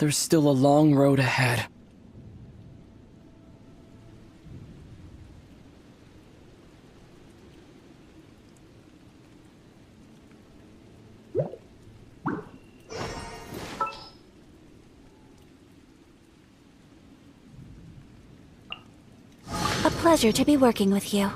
There's still a long road ahead. A pleasure to be working with you.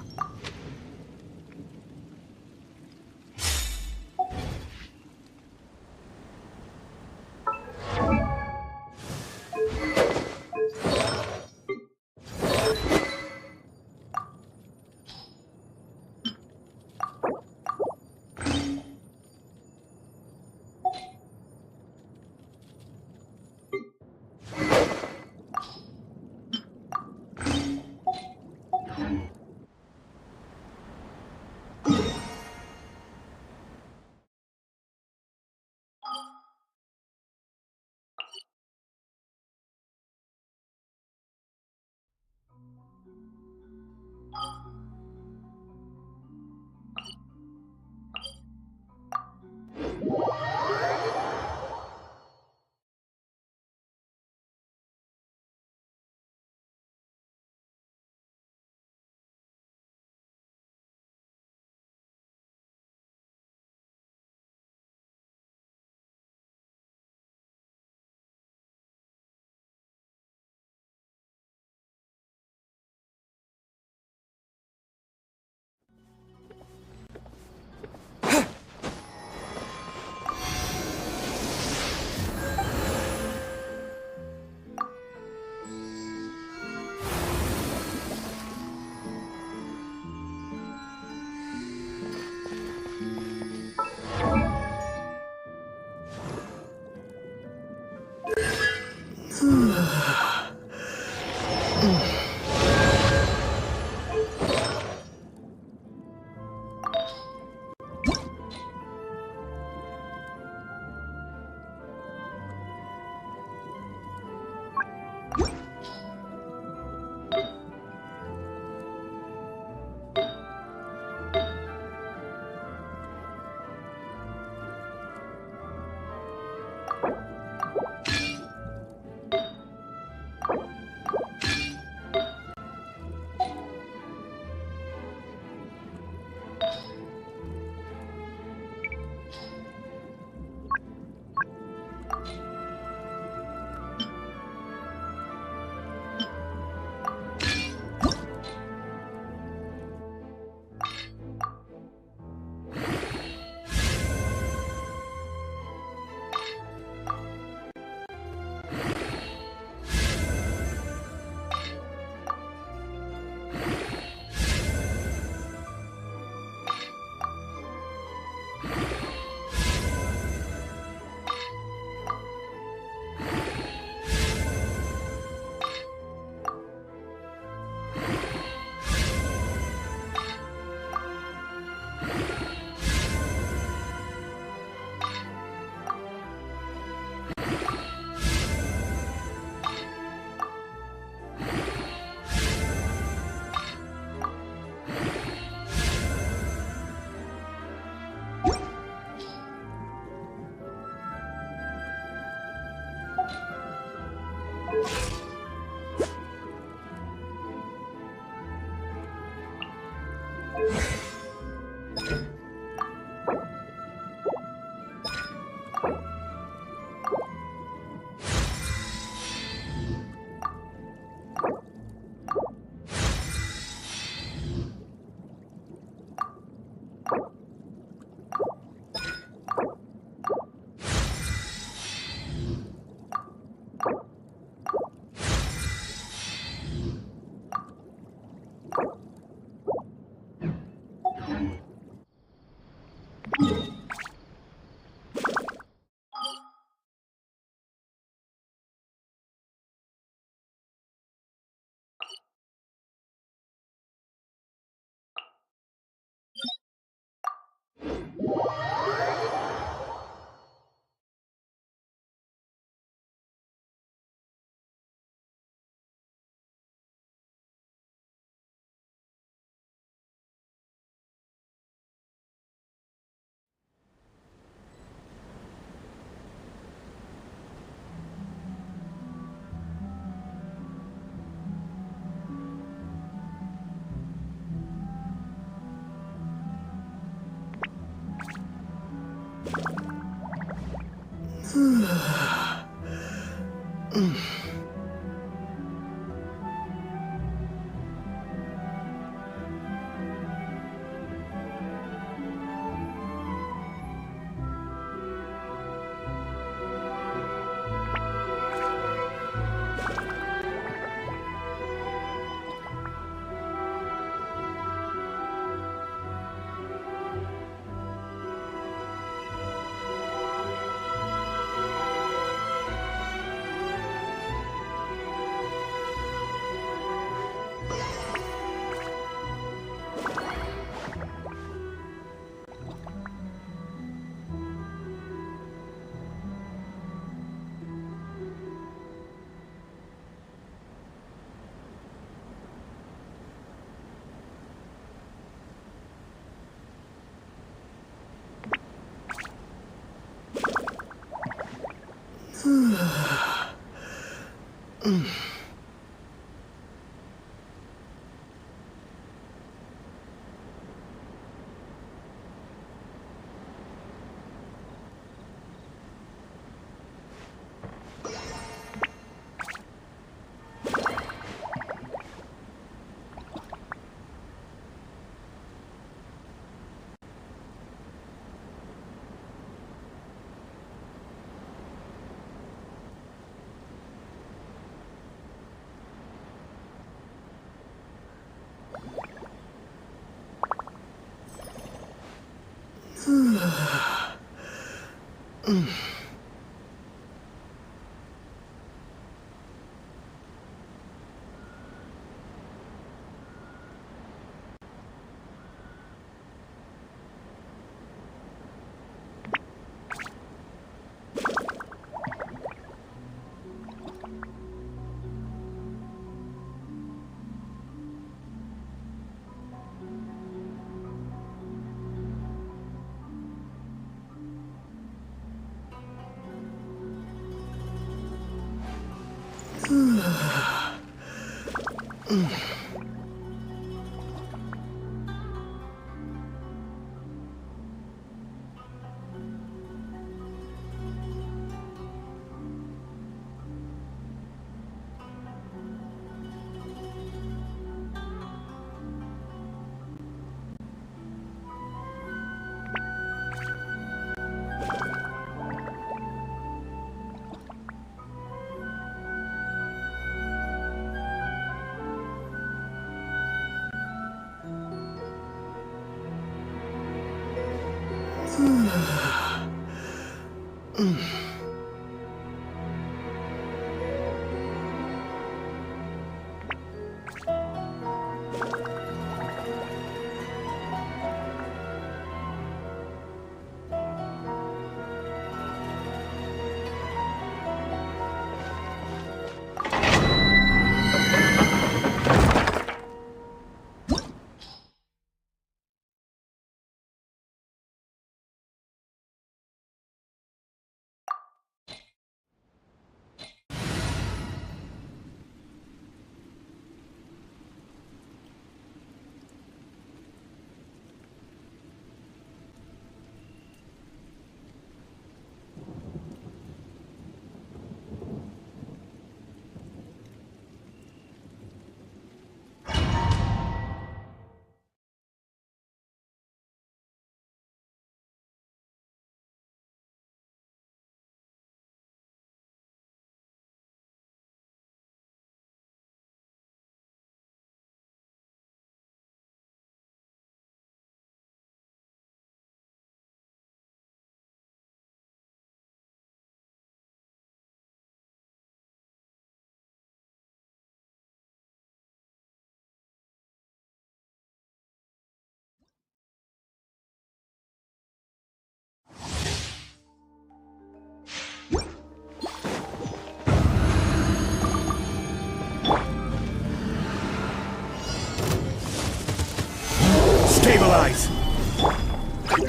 Stabilize!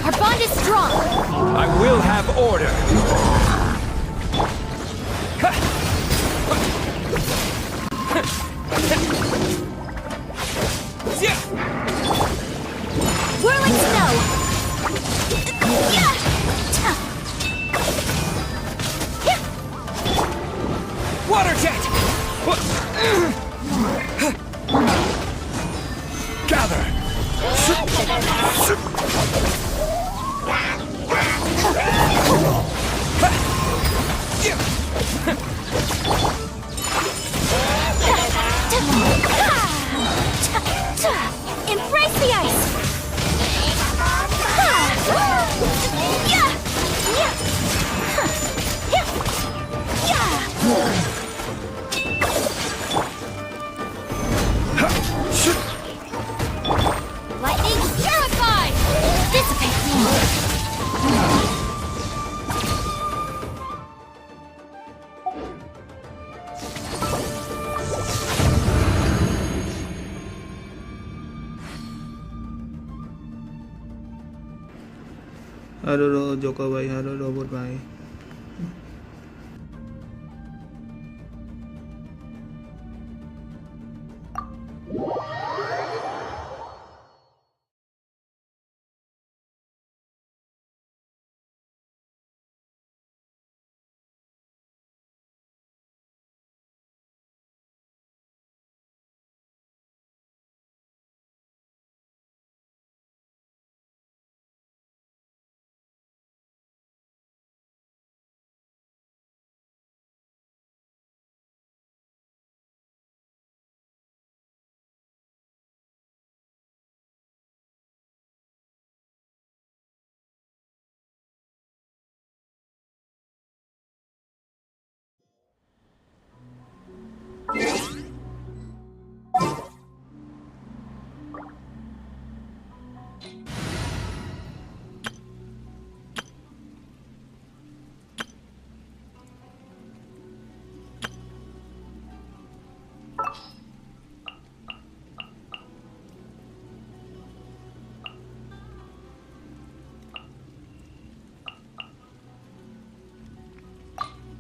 Our bond is strong! I will have order! Whirling snow! Water jet! Gather! Embrace the ice! Lightning purified! Dissipate me! Hello Joko भाई, hello robot भाई।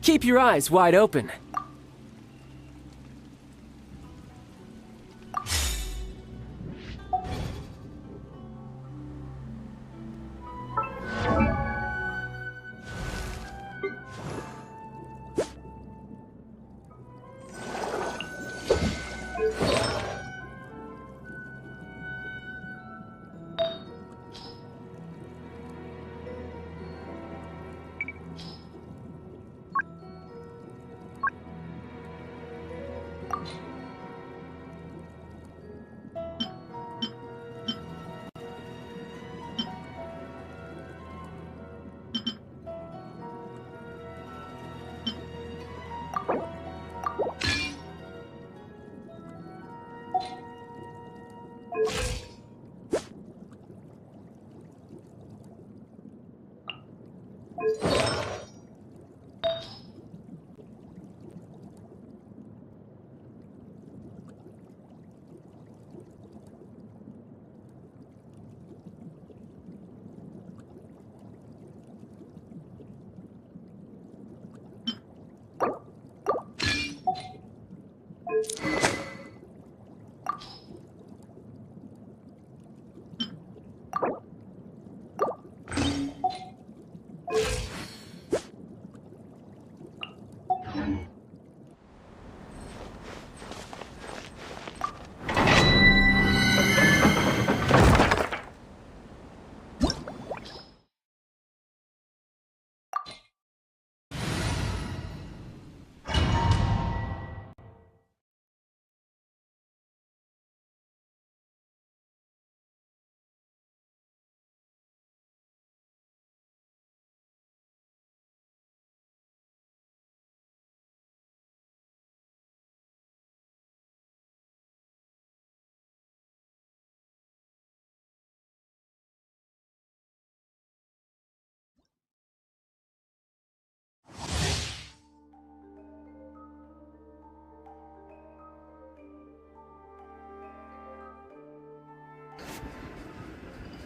Keep your eyes wide open.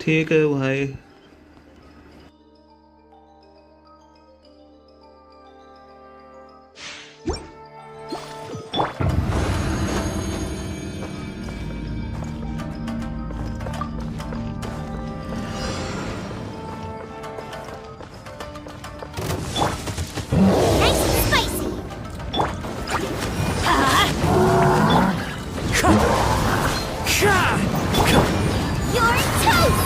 ठीक है भाई. Nice and spicy. You're toast.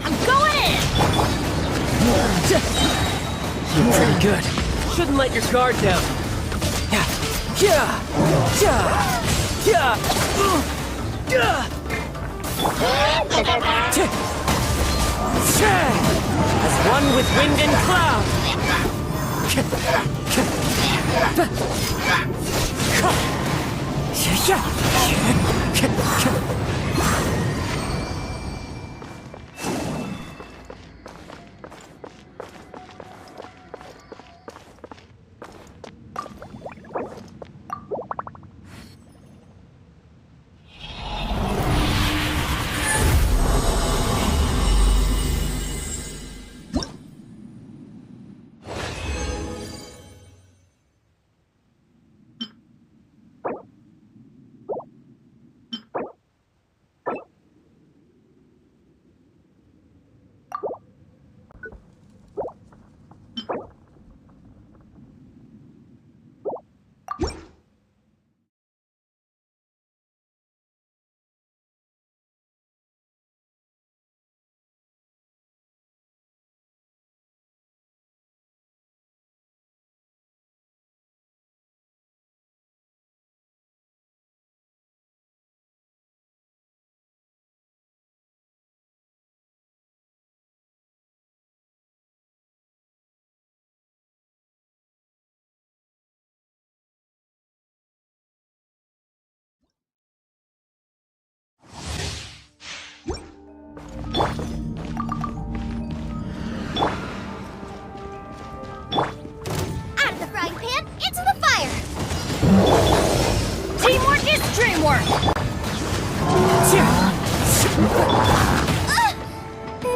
I'm going in. You're pretty good. Shouldn't let your guard down. Yeah. Yeah. Yeah. Yeah. Yeah. As one with wind and cloud. Out of the frying pan, into the fire. Teamwork is dreamwork.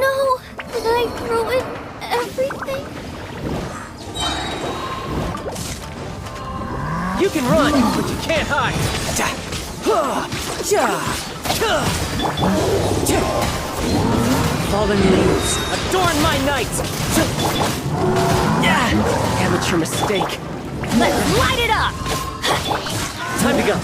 No, did I ruin everything? You can run, but you can't hide. Fallen leaves, adorn my night. Amateur mistake. Let's light it up. Time to go.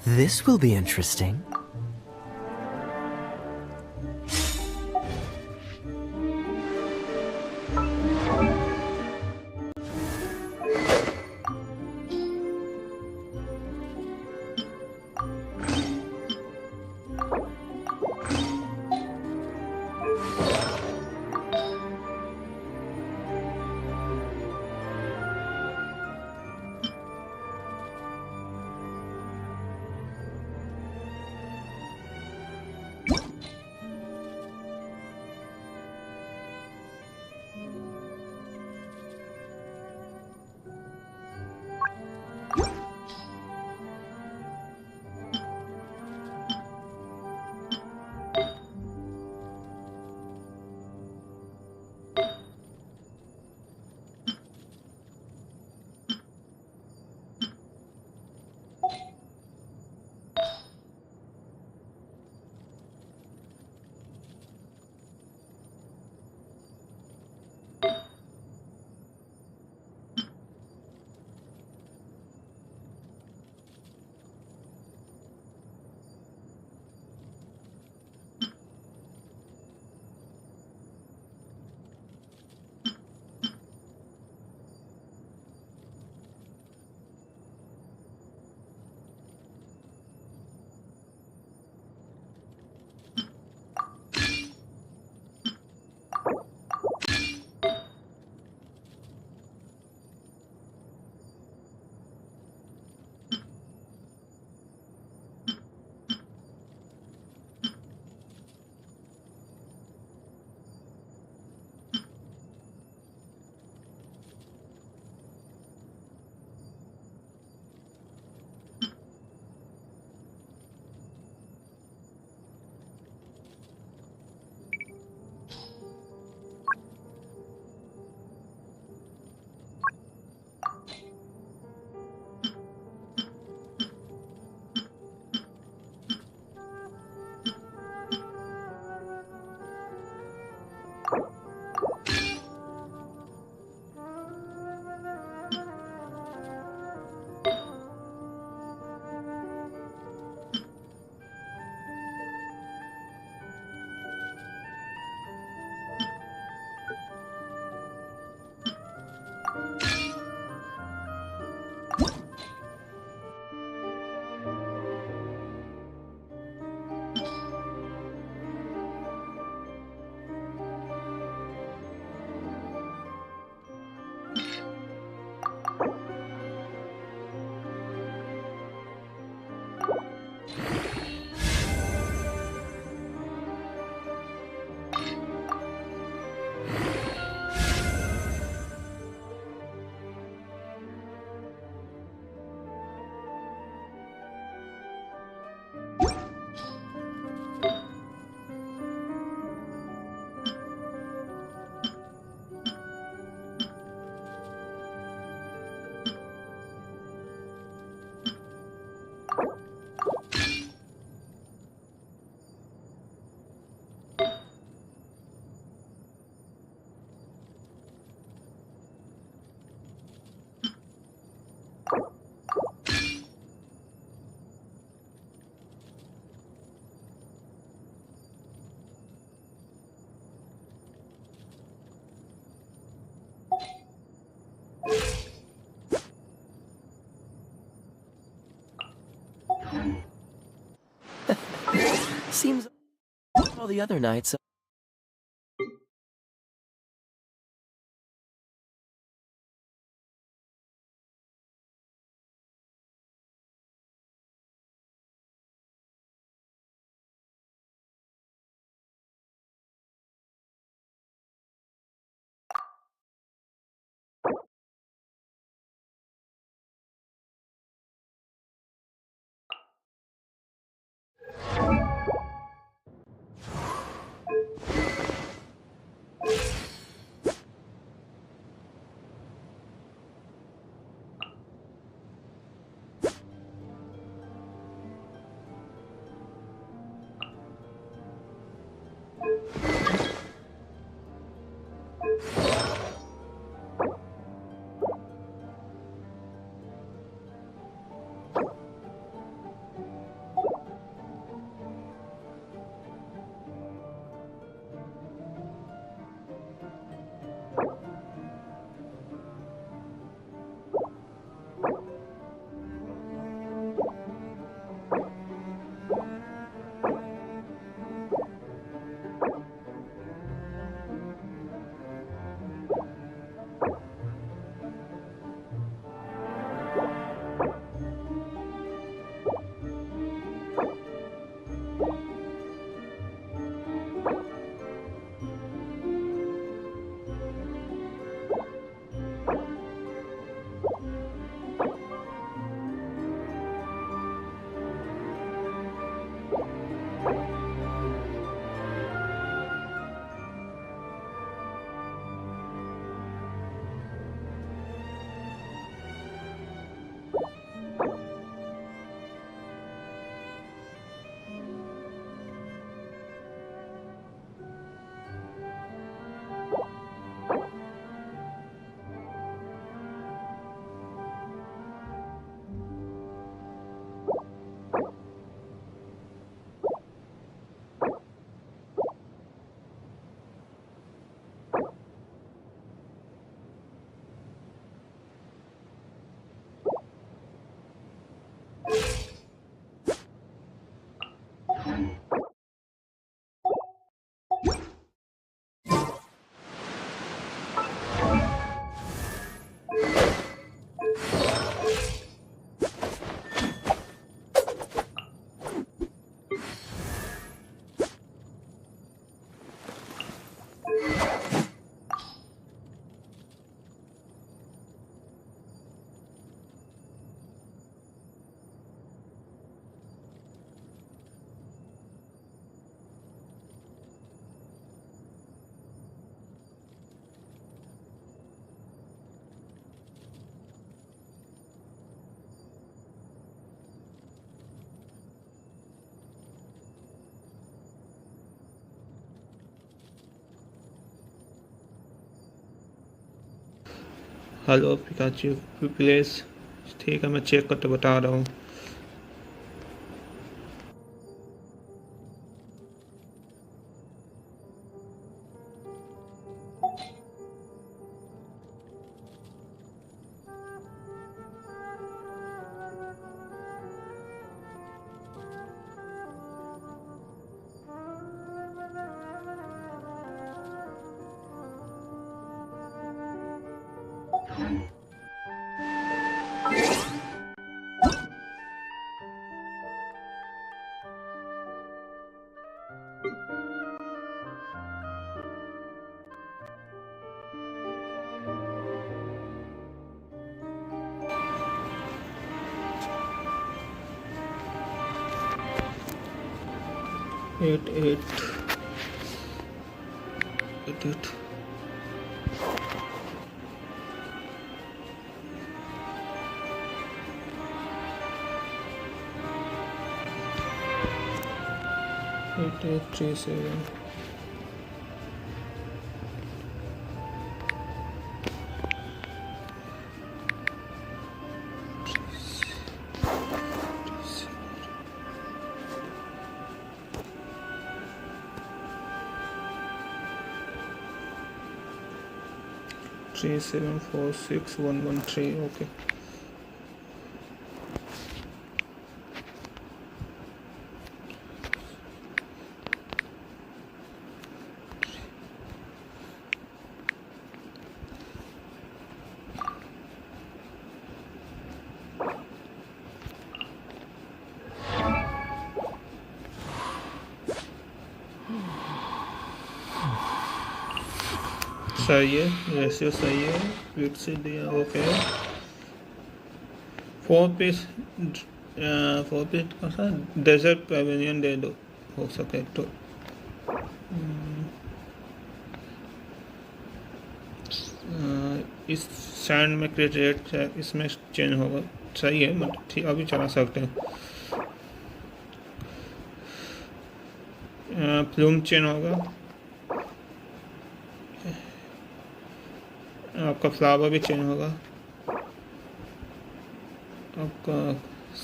This will be interesting. Seems all the other nights. Hello Pikachu please. ठीक है, मैं check करके बता रहा हूँ। Eight eight eight eight eight eight 3 7 3746113. Okay. सही है, ratio सही है, क्विक से दिया ओके। फोर्थ पीस कौन सा डेजर्ट पेवेलियन दे दो हो सके तो। इस सैंड में क्रिएट रेट इसमें चेंज होगा, सही है मतलब ठीक, अभी चला सकते हैं। फ्लूम चेंज होगा, आपका फ्लावर भी चेंज होगा, आपका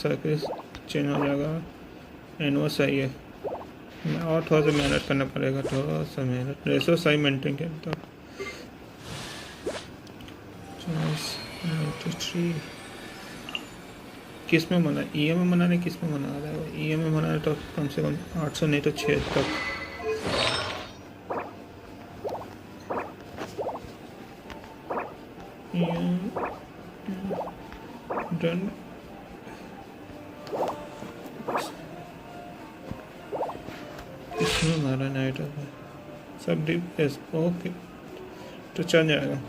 सर्कल चेंज हो जाएगा, एंड वो सही है। और थोड़ा सा मेहनत करना पड़ेगा, थोड़ा सा मेहनत, रेशो सही मेंटेन किया तो। 93 किस में मना, ई में मना रहे, किस में मना रहा है? ई में मना रहे तो कम से कम 800 नहीं तो 6 तक। डन। इसमें मारा नाइट सब डीप एस ओके तो चल जाएगा।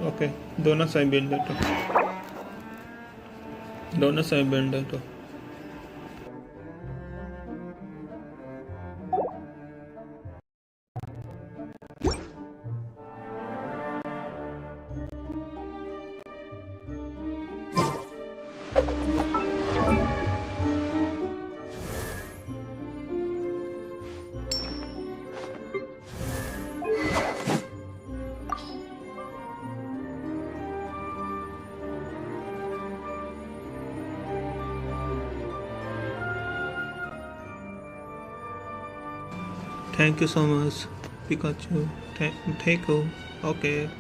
ओके दोनों सही बिल्ड है तो, दोनों सही बिल्ड है तो। Thank you so much, Pikachu. Take you. Okay.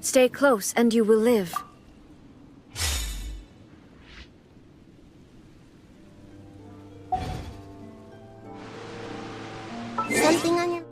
Stay close and you will live. Something on your...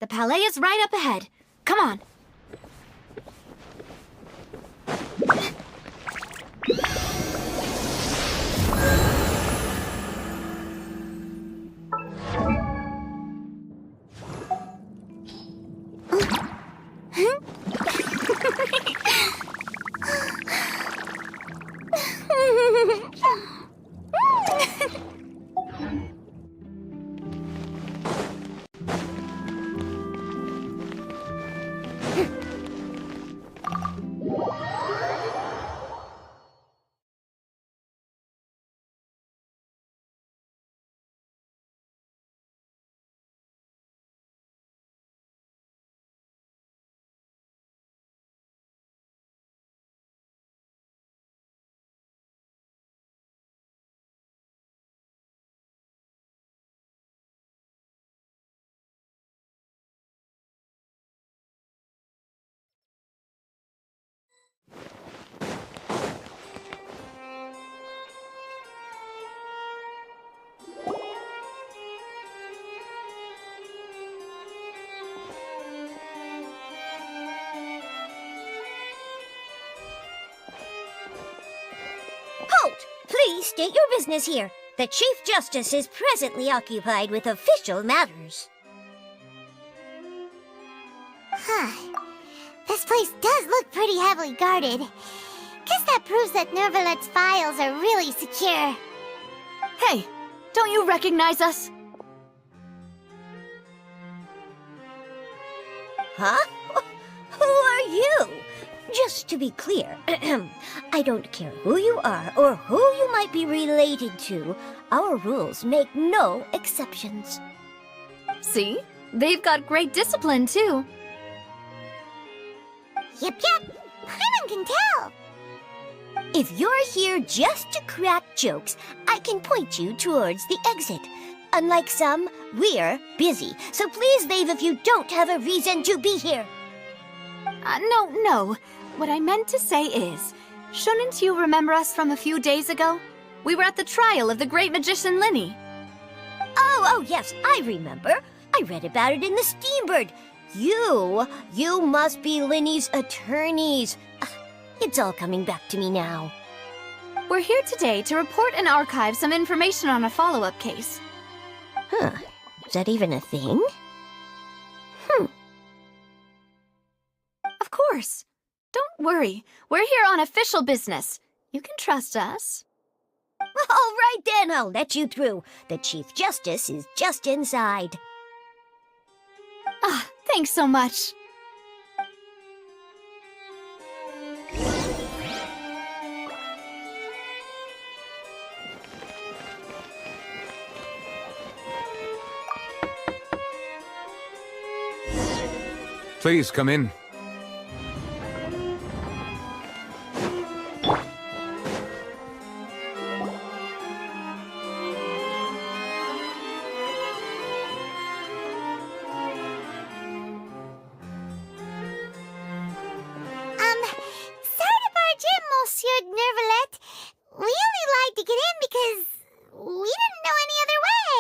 The palais is right up ahead. Come on. Halt! Please state your business here. The Chief Justice is presently occupied with official matters. This place does look pretty heavily guarded. Guess that proves that Nervalet's files are really secure. Hey, don't you recognize us? Huh? Who are you? Just to be clear, I don't care who you are or who you might be related to. Our rules make no exceptions. See? They've got great discipline, too. Yep. Paimon can tell. If you're here just to crack jokes, I can point you towards the exit. Unlike some, we're busy, so please leave if you don't have a reason to be here. No. What I meant to say is, shouldn't you remember us from a few days ago? We were at the trial of the great magician Linny. Oh, yes, I remember. I read about it in the Steambird. You must be Linny's attorneys. It's all coming back to me now. We're here today to report and archive some information on a follow-up case. Huh. Is that even a thing? Of course. Don't worry. We're here on official business. You can trust us. All right then, I'll let you through. The Chief Justice is just inside. Ah, thanks so much. Please come in. Sorry to barge in, Monsieur Nervalet. We only lied to get in because we didn't know any other way.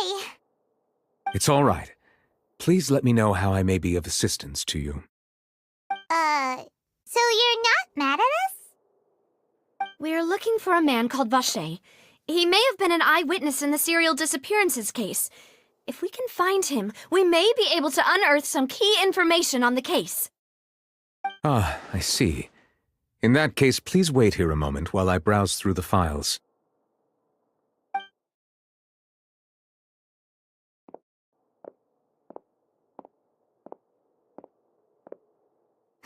It's all right. Please let me know how I may be of assistance to you. So you're not mad at us? We're looking for a man called Vacher. He may have been an eyewitness in the serial disappearances case. If we can find him, we may be able to unearth some key information on the case. Ah, I see. In that case, please wait here a moment while I browse through the files.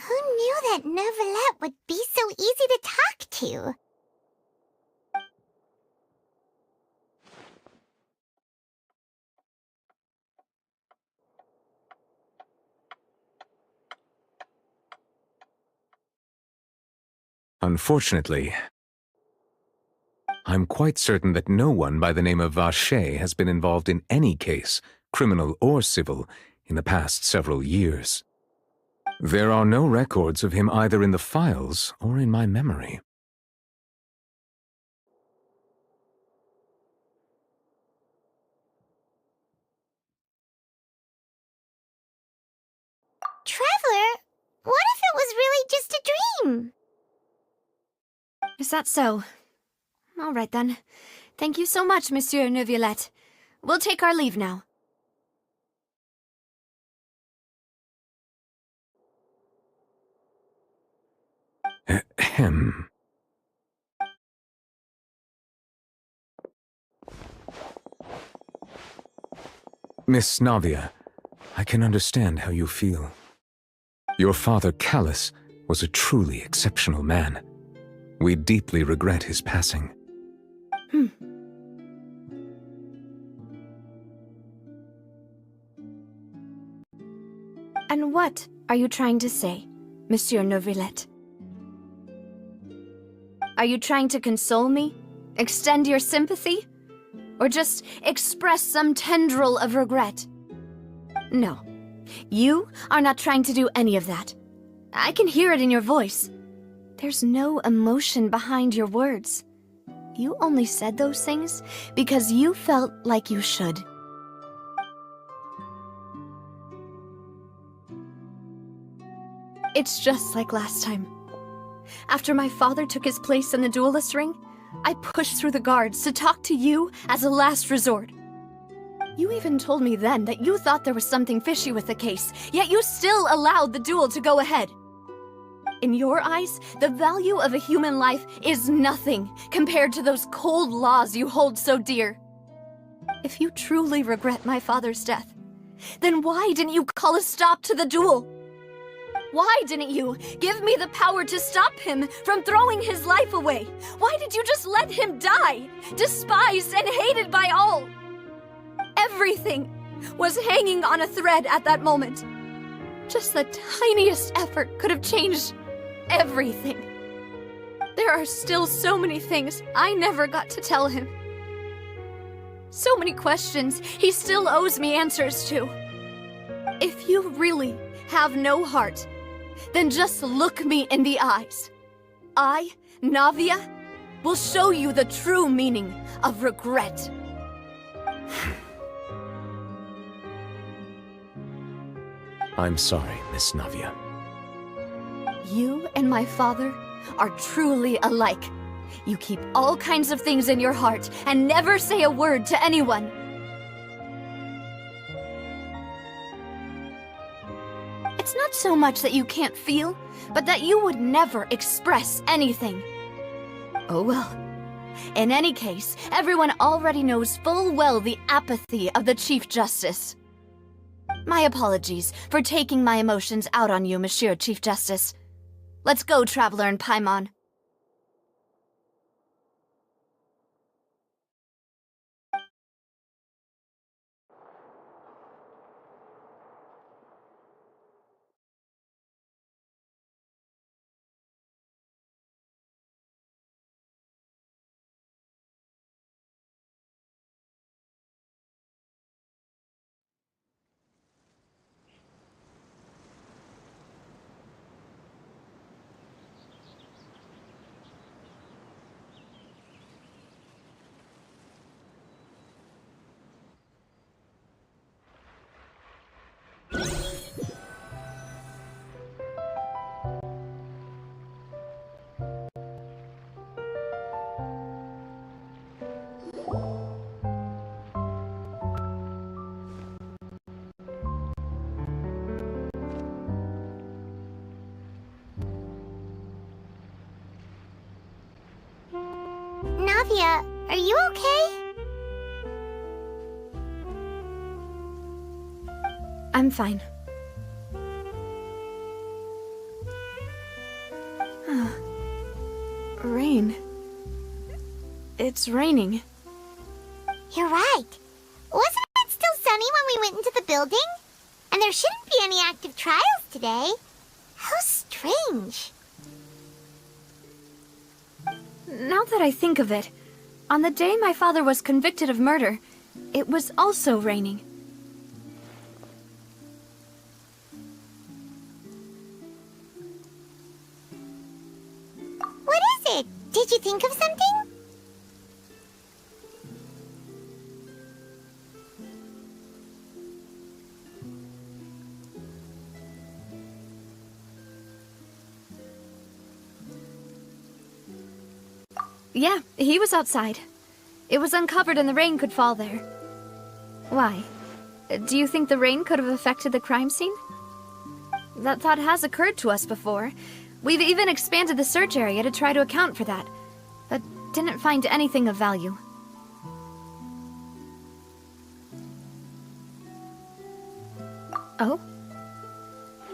Who knew that Nervalet would be so easy to talk to? Unfortunately, I'm quite certain that no one by the name of Vacher has been involved in any case, criminal or civil, in the past several years. There are no records of him either in the files or in my memory. Traveler, what if it was really just a dream? Is that so? All right then. Thank you so much, Monsieur Neuvillette. We'll take our leave now. Ahem. Miss Navia, I can understand how you feel. Your father, Callus, was a truly exceptional man. We deeply regret his passing. And what are you trying to say, Monsieur Neuvillette? Are you trying to console me? Extend your sympathy? Or just express some tendril of regret? No. You are not trying to do any of that. I can hear it in your voice. There's no emotion behind your words. You only said those things because you felt like you should. It's just like last time. After my father took his place in the duelist ring, I pushed through the guards to talk to you as a last resort. You even told me then that you thought there was something fishy with the case, yet you still allowed the duel to go ahead. In your eyes, the value of a human life is nothing compared to those cold laws you hold so dear. If you truly regret my father's death, then why didn't you call a stop to the duel? Why didn't you give me the power to stop him from throwing his life away? Why did you just let him die, despised and hated by all? Everything was hanging on a thread at that moment. Just the tiniest effort could have changed everything. There are still so many things I never got to tell him. So many questions he still owes me answers to. If you really have no heart, Then just look me in the eyes. I, Navia, will show you the true meaning of regret. I'm sorry, Miss Navia. You and my father are truly alike. You keep all kinds of things in your heart and never say a word to anyone. It's not so much that you can't feel, but that you would never express anything. Oh well. In any case, everyone already knows full well the apathy of the Chief Justice. My apologies for taking my emotions out on you, Monsieur Chief Justice. Let's go, Traveler and Paimon. Navia, are you okay? I'm fine. Rain. It's raining. You're right. Wasn't it still sunny when we went into the building? And there shouldn't be any active trials today. How strange. Now that I think of it, on the day my father was convicted of murder, it was also raining. What is it? Did you think of something? Yeah, he was outside. It was uncovered and the rain could fall there. Why? Do you think the rain could have affected the crime scene? That thought has occurred to us before. We've even expanded the search area to try to account for that, but didn't find anything of value. Oh?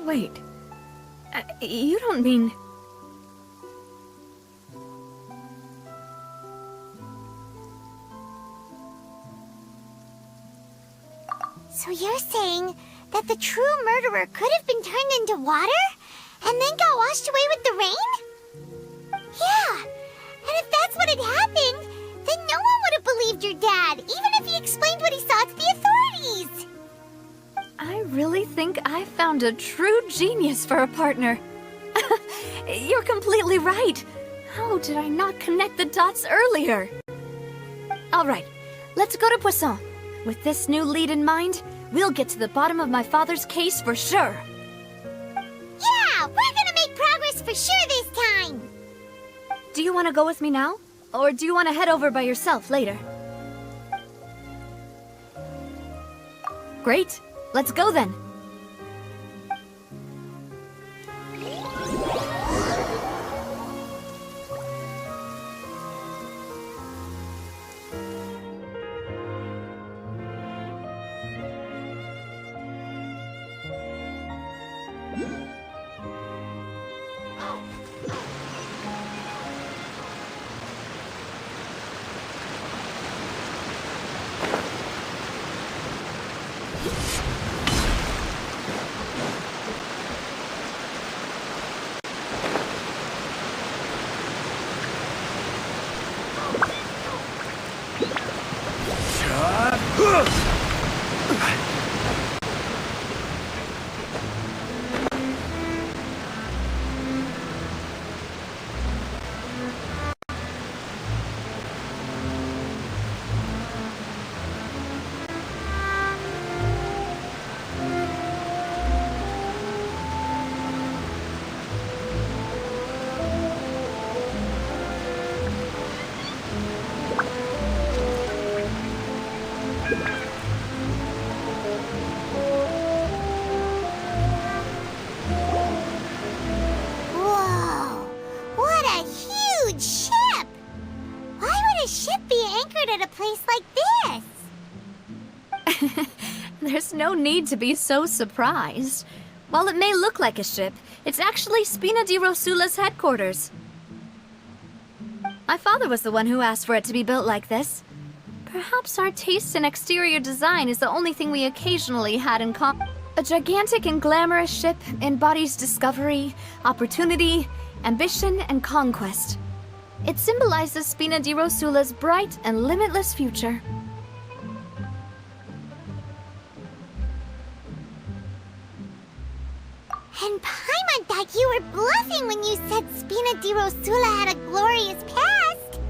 Wait. You don't mean... So you're saying that the true murderer could have been turned into water and then got washed away with the rain? Yeah, and if that's what had happened, then no one would have believed your dad, even if he explained what he saw to the authorities. I really think I found a true genius for a partner. You're completely right. How did I not connect the dots earlier? All right, let's go to Poisson. With this new lead in mind, we'll get to the bottom of my father's case for sure. Yeah, we're gonna make progress for sure this time. Do you want to go with me now? Or do you want to head over by yourself later? Great. Let's go then. would a ship be anchored at a place like this? There's no need to be so surprised. While it may look like a ship, it's actually Spina di Rosula's headquarters. My father was the one who asked for it to be built like this. Perhaps our taste in exterior design is the only thing we occasionally had in common. A gigantic and glamorous ship embodies discovery, opportunity, ambition, and conquest. It symbolizes Spina di Rosula's bright and limitless future. And Paimon thought you were bluffing when you said Spina di Rosula had a glorious past.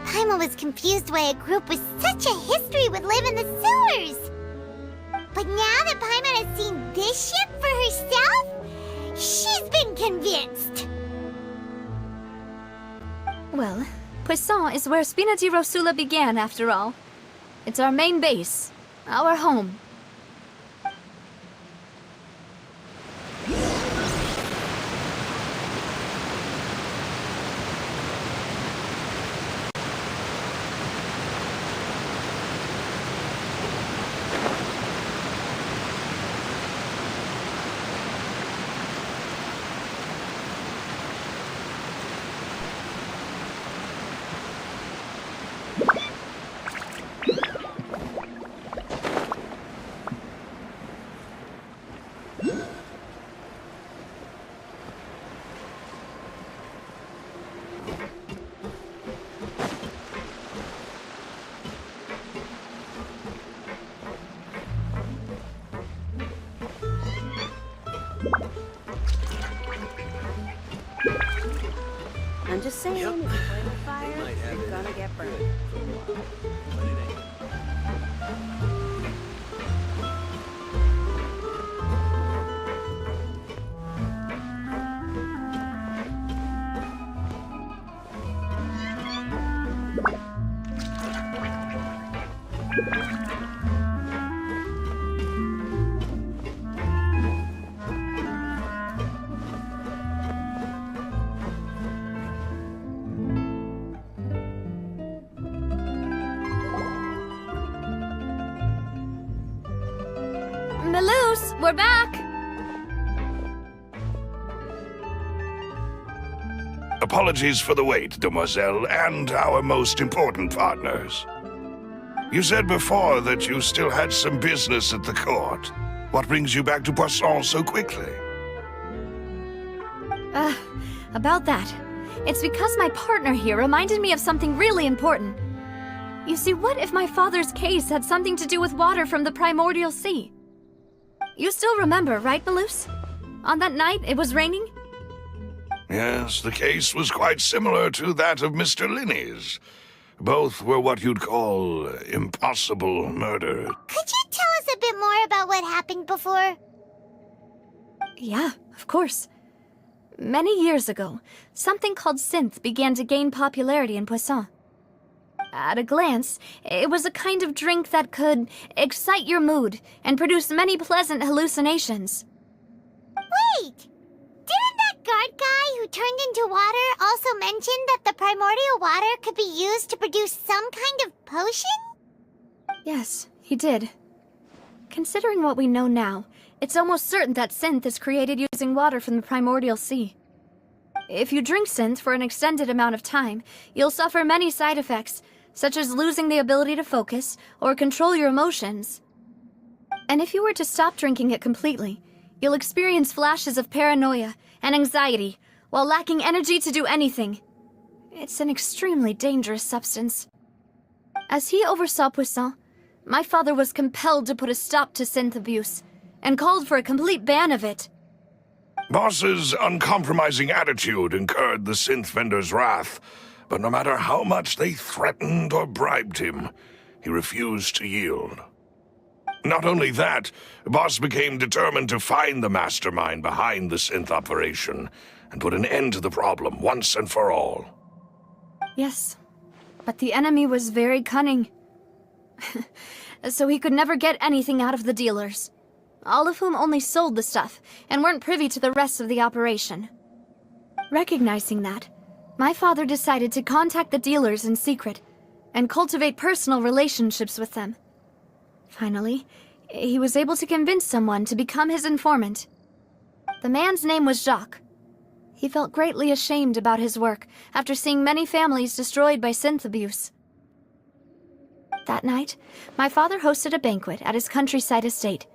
Paimon was confused why a group with such a history would live in the sewers. But now that Paimon has seen this ship for herself, she's been convinced. Well, Poisson is where Spina di Rosula began, after all. It's our main base, our home. I'm just saying, if you play with fire, you're gonna get burned. Melus, we're back! Apologies for the wait, demoiselle, and our most important partners. You said before that you still had some business at the court. What brings you back to Poisson so quickly? About that. It's because my partner here reminded me of something really important. You see, what if my father's case had something to do with water from the primordial sea? You still remember, right, Melus? On that night, it was raining? Yes, the case was quite similar to that of Mr. Linney's. Both were what you'd call impossible murder. Could you tell us a bit more about what happened before? Yeah, of course. Many years ago, something called synth began to gain popularity in Poisson. At a glance, it was a kind of drink that could excite your mood and produce many pleasant hallucinations. Wait! Didn't that guard guy who turned into water also mention that the primordial water could be used to produce some kind of potion? Yes, he did. Considering what we know now, it's almost certain that synth is created using water from the primordial sea. If you drink synth for an extended amount of time, you'll suffer many side effects, such as losing the ability to focus or control your emotions. And if you were to stop drinking it completely, you'll experience flashes of paranoia and anxiety while lacking energy to do anything. It's an extremely dangerous substance. As he oversaw Poisson, my father was compelled to put a stop to synth abuse and called for a complete ban of it. Boss's uncompromising attitude incurred the synth vendor's wrath, but no matter how much they threatened or bribed him, he refused to yield. Not only that, Boss became determined to find the mastermind behind the synth operation and put an end to the problem once and for all. Yes, but the enemy was very cunning. So he could never get anything out of the dealers, all of whom only sold the stuff and weren't privy to the rest of the operation. Recognizing that, My father decided to contact the dealers in secret and cultivate personal relationships with them. Finally, he was able to convince someone to become his informant. The man's name was Jacques. He felt greatly ashamed about his work after seeing many families destroyed by synth abuse. That night, my father hosted a banquet at his countryside estate.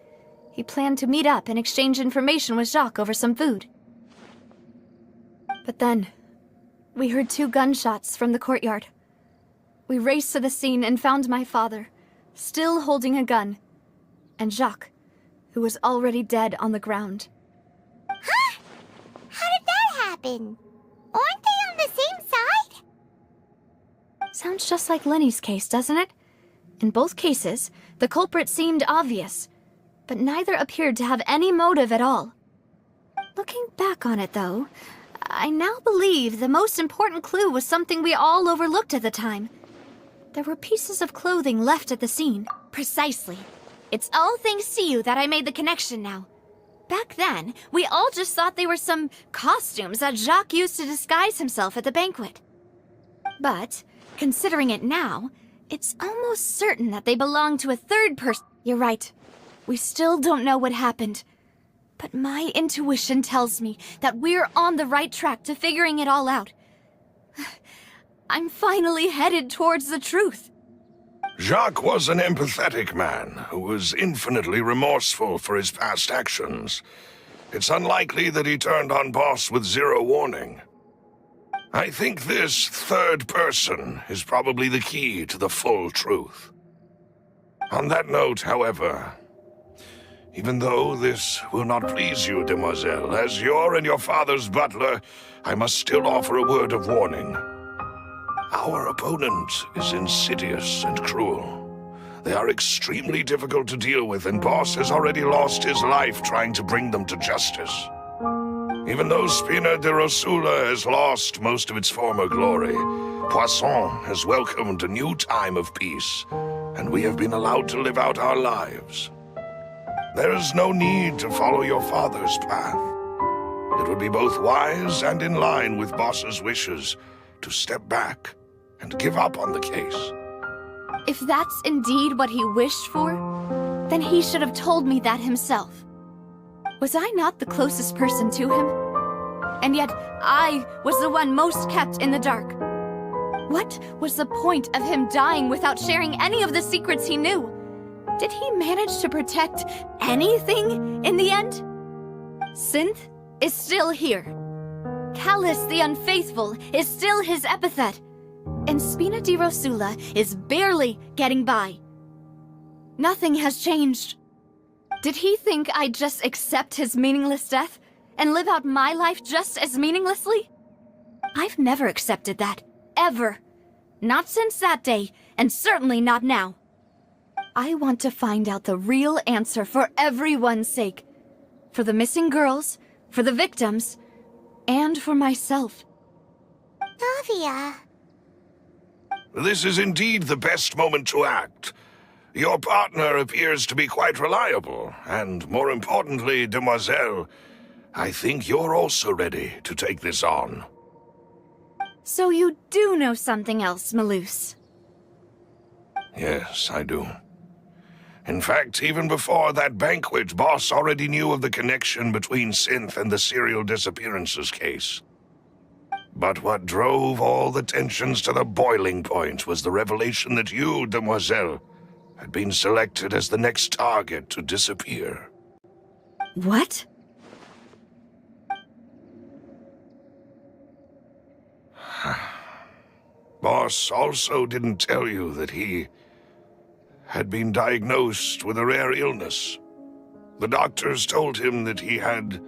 He planned to meet up and exchange information with Jacques over some food. But then, we heard 2 gunshots from the courtyard. We raced to the scene and found my father, still holding a gun, and Jacques, who was already dead on the ground. Huh? How did that happen? Aren't they on the same side? Sounds just like Lenny's case, doesn't it? In both cases, the culprit seemed obvious, but neither appeared to have any motive at all. Looking back on it, though, I now believe the most important clue was something we all overlooked at the time. There were pieces of clothing left at the scene. Precisely. It's all thanks to you that I made the connection now. Back then, we all just thought they were some costumes that Jacques used to disguise himself at the banquet. But, considering it now, it's almost certain that they belong to a third person. You're right. We still don't know what happened. But my intuition tells me that we're on the right track to figuring it all out. I'm finally headed towards the truth. Jacques was an empathetic man who was infinitely remorseful for his past actions. It's unlikely that he turned on Boss with zero warning. I think this third person is probably the key to the full truth. On that note, however, even though this will not please you, demoiselle, as your and your father's butler, I must still offer a word of warning. Our opponent is insidious and cruel. They are extremely difficult to deal with, and Boss has already lost his life trying to bring them to justice. Even though Spina de Rosula has lost most of its former glory, Poisson has welcomed a new time of peace, and we have been allowed to live out our lives. There is no need to follow your father's path. It would be both wise and in line with Boss's wishes to step back and give up on the case. If that's indeed what he wished for, then he should have told me that himself. Was I not the closest person to him? And yet, I was the one most kept in the dark. What was the point of him dying without sharing any of the secrets he knew? Did he manage to protect anything in the end? Synth is still here. Callus the Unfaithful is still his epithet. And Spina di Rosula is barely getting by. Nothing has changed. Did he think I'd just accept his meaningless death and live out my life just as meaninglessly? I've never accepted that. Ever. Not since that day, and certainly not now. I want to find out the real answer for everyone's sake. For the missing girls, for the victims, and for myself. Navia. This is indeed the best moment to act. Your partner appears to be quite reliable, and more importantly, demoiselle, I think you're also ready to take this on. So you do know something else, Maloose? Yes, I do. In fact, even before that banquet, Boss already knew of the connection between Synth and the serial disappearances case. But what drove all the tensions to the boiling point was the revelation that you, demoiselle, had been selected as the next target to disappear. What? Boss also didn't tell you that he had been diagnosed with a rare illness. The doctors told him that he had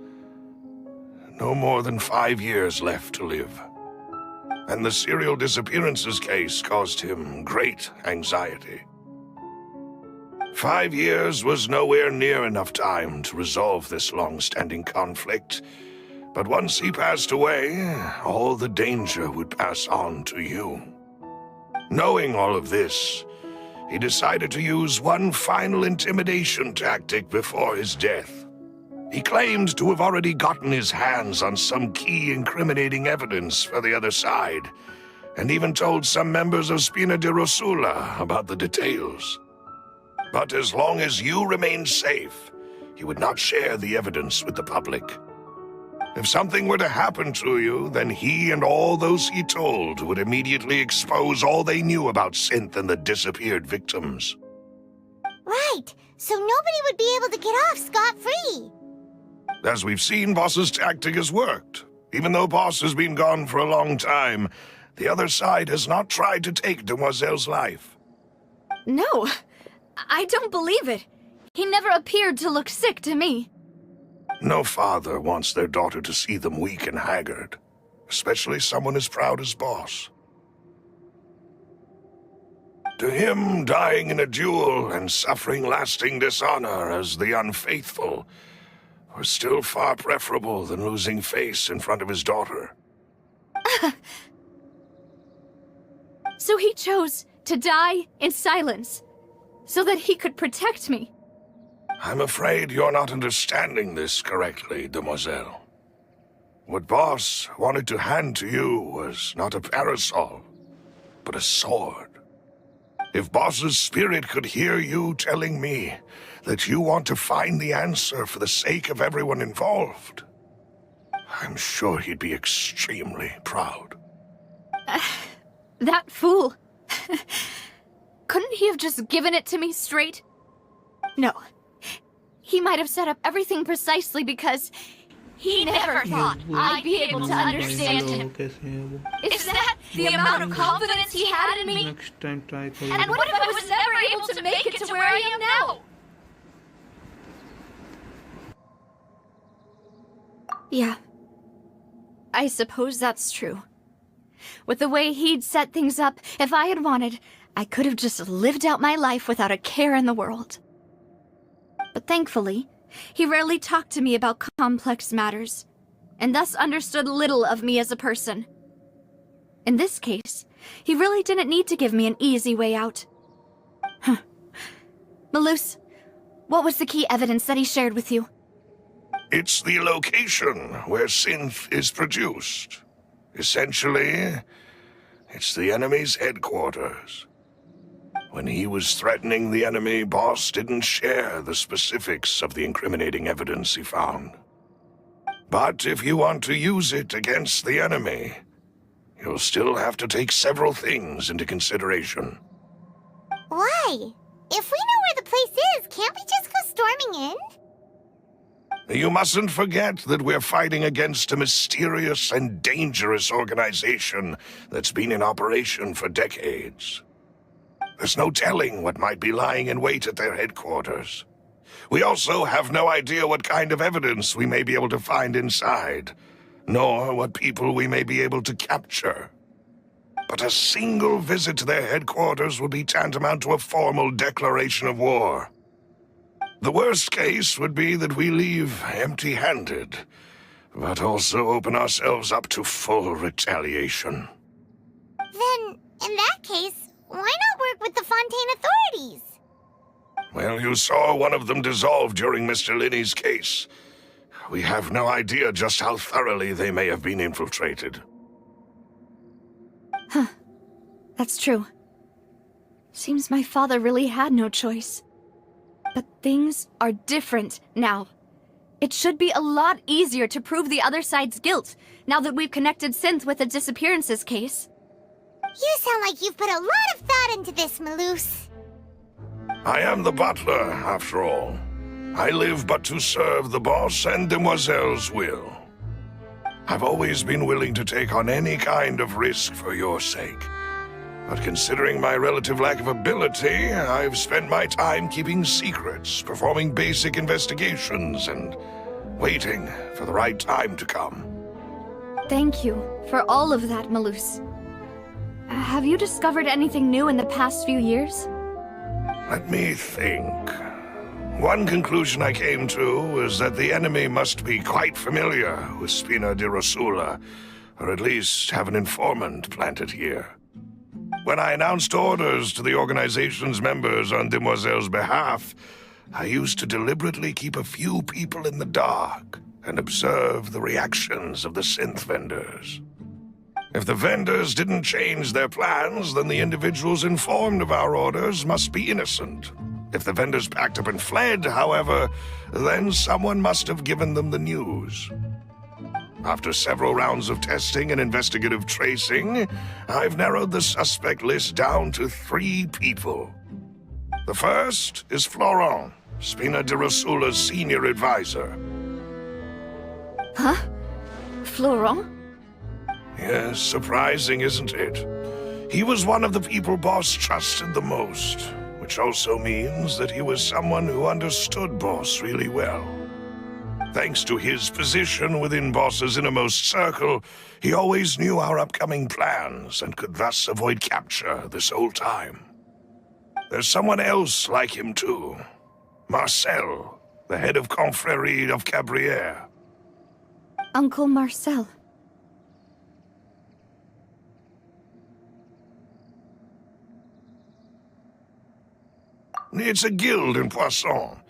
no more than 5 years left to live. And the serial disappearances case caused him great anxiety. 5 years was nowhere near enough time to resolve this long-standing conflict. But once he passed away, all the danger would pass on to you. Knowing all of this, he decided to use one final intimidation tactic before his death. He claimed to have already gotten his hands on some key incriminating evidence for the other side, and even told some members of Spina di Rosula about the details. But as long as you remained safe, he would not share the evidence with the public. If something were to happen to you, then he and all those he told would immediately expose all they knew about Synth and the disappeared victims. Right, so nobody would be able to get off scot-free. As we've seen, Boss's tactic has worked. Even though Boss has been gone for a long time, the other side has not tried to take Demoiselle's life. No, I don't believe it. He never appeared to look sick to me. No father wants their daughter to see them weak and haggard, especially someone as proud as Boss. To him, dying in a duel and suffering lasting dishonor as the unfaithful was still far preferable than losing face in front of his daughter. So he chose to die in silence, so that he could protect me. I'm afraid you're not understanding this correctly, Demoiselle. What Boss wanted to hand to you was not a parasol, but a sword. If Boss's spirit could hear you telling me that you want to find the answer for the sake of everyone involved, I'm sure he'd be extremely proud. That fool. Couldn't he have just given it to me straight? No. He might have set up everything precisely because he never thought I'd be able to understand him. Is that the amount of confidence he had in me? Next time try for And what if I was never able to make it to where I am now? Yeah. I suppose that's true. With the way he'd set things up, if I had wanted, I could have just lived out my life without a care in the world. But thankfully, he rarely talked to me about complex matters, and thus understood little of me as a person. In this case, he really didn't need to give me an easy way out. Huh. Malus, what was the key evidence that he shared with you? It's the location where Synth is produced. Essentially, it's the enemy's headquarters. When he was threatening the enemy, Boss didn't share the specifics of the incriminating evidence he found. But if you want to use it against the enemy, you'll still have to take several things into consideration. Why? If we know where the place is, can't we just go storming in? You mustn't forget that we're fighting against a mysterious and dangerous organization that's been in operation for decades. There's no telling what might be lying in wait at their headquarters. We also have no idea what kind of evidence we may be able to find inside, nor what people we may be able to capture. But a single visit to their headquarters will be tantamount to a formal declaration of war. The worst case would be that we leave empty-handed, but also open ourselves up to full retaliation. Then, in that case, why not work with the Fontaine authorities? Well, you saw one of them dissolve during Mr. Linney's case. We have no idea just how thoroughly they may have been infiltrated. Huh. That's true. Seems my father really had no choice. But things are different now. It should be a lot easier to prove the other side's guilt, now that we've connected Synth with the disappearances case. You sound like you've put a lot of thought into this, Malus. I am the butler, after all. I live but to serve the boss and Demoiselle's will. I've always been willing to take on any kind of risk for your sake. But considering my relative lack of ability, I've spent my time keeping secrets, performing basic investigations, and waiting for the right time to come. Thank you for all of that, Malus. Have you discovered anything new in the past few years? Let me think. One conclusion I came to is that the enemy must be quite familiar with Spina di Rosula, or at least have an informant planted here. When I announced orders to the organization's members on Demoiselle's behalf, I used to deliberately keep a few people in the dark and observe the reactions of the synth vendors. If the vendors didn't change their plans, then the individuals informed of our orders must be innocent. If the vendors packed up and fled, however, then someone must have given them the news. After several rounds of testing and investigative tracing, I've narrowed the suspect list down to 3 people. The first is Florent, Spina de Rosula's senior advisor. Huh? Florent? Yes, surprising, isn't it? He was one of the people Boss trusted the most, which also means that he was someone who understood Boss really well. Thanks to his position within Boss's innermost circle, he always knew our upcoming plans and could thus avoid capture this whole time. There's someone else like him too. Marcel, the head of Confrérie of Cabrières. Uncle Marcel. It's a guild in Poisson.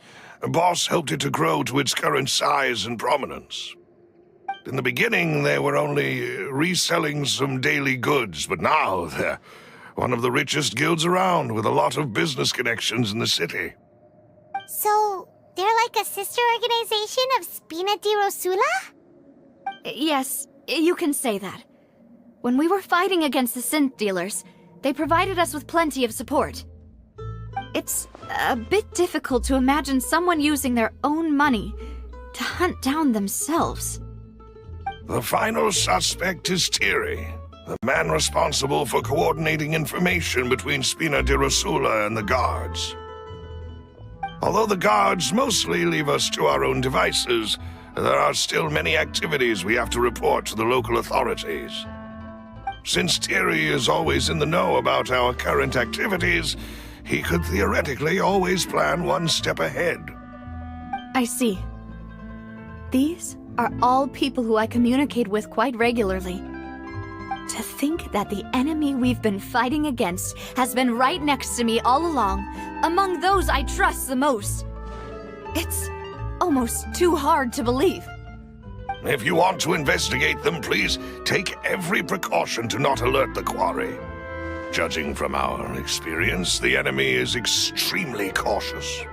Boss helped it to grow to its current size and prominence. In the beginning, they were only reselling some daily goods, but now they're one of the richest guilds around, with a lot of business connections in the city. So, they're like a sister organization of Spina di Rosula? Yes, you can say that. When we were fighting against the synth dealers, they provided us with plenty of support. It's a bit difficult to imagine someone using their own money to hunt down themselves. The final suspect is Thierry, the man responsible for coordinating information between Spina di Rosula and the guards. Although the guards mostly leave us to our own devices, there are still many activities we have to report to the local authorities. Since Thierry is always in the know about our current activities, he could theoretically always plan one step ahead. I see. These are all people who I communicate with quite regularly. To think that the enemy we've been fighting against has been right next to me all along, among those I trust the most. It's almost too hard to believe. If you want to investigate them, please take every precaution to not alert the quarry. Judging from our experience, the enemy is extremely cautious.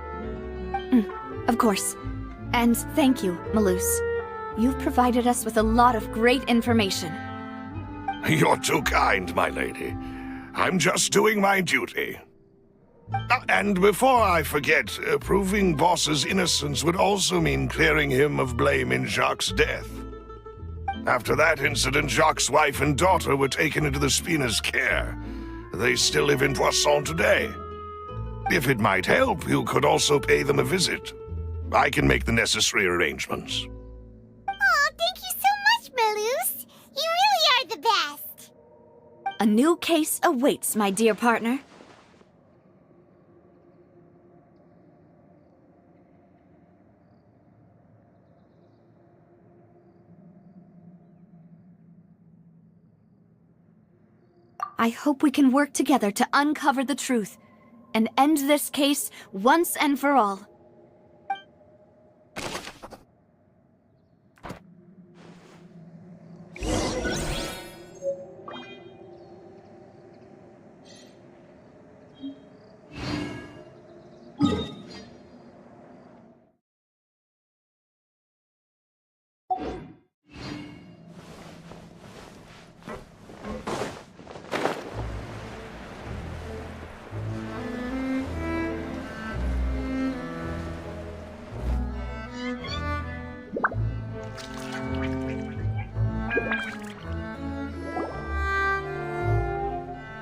Of course. And thank you, Malus. You've provided us with a lot of great information. You're too kind, my lady. I'm just doing my duty. And before I forget, proving Boss's innocence would also mean clearing him of blame in Jacques' death. After that incident, Jacques' wife and daughter were taken into the Spina's care. They still live in Poisson today. If it might help, you could also pay them a visit. I can make the necessary arrangements. Oh, thank you so much, Malus. You really are the best. A new case awaits, my dear partner. I hope we can work together to uncover the truth and end this case once and for all.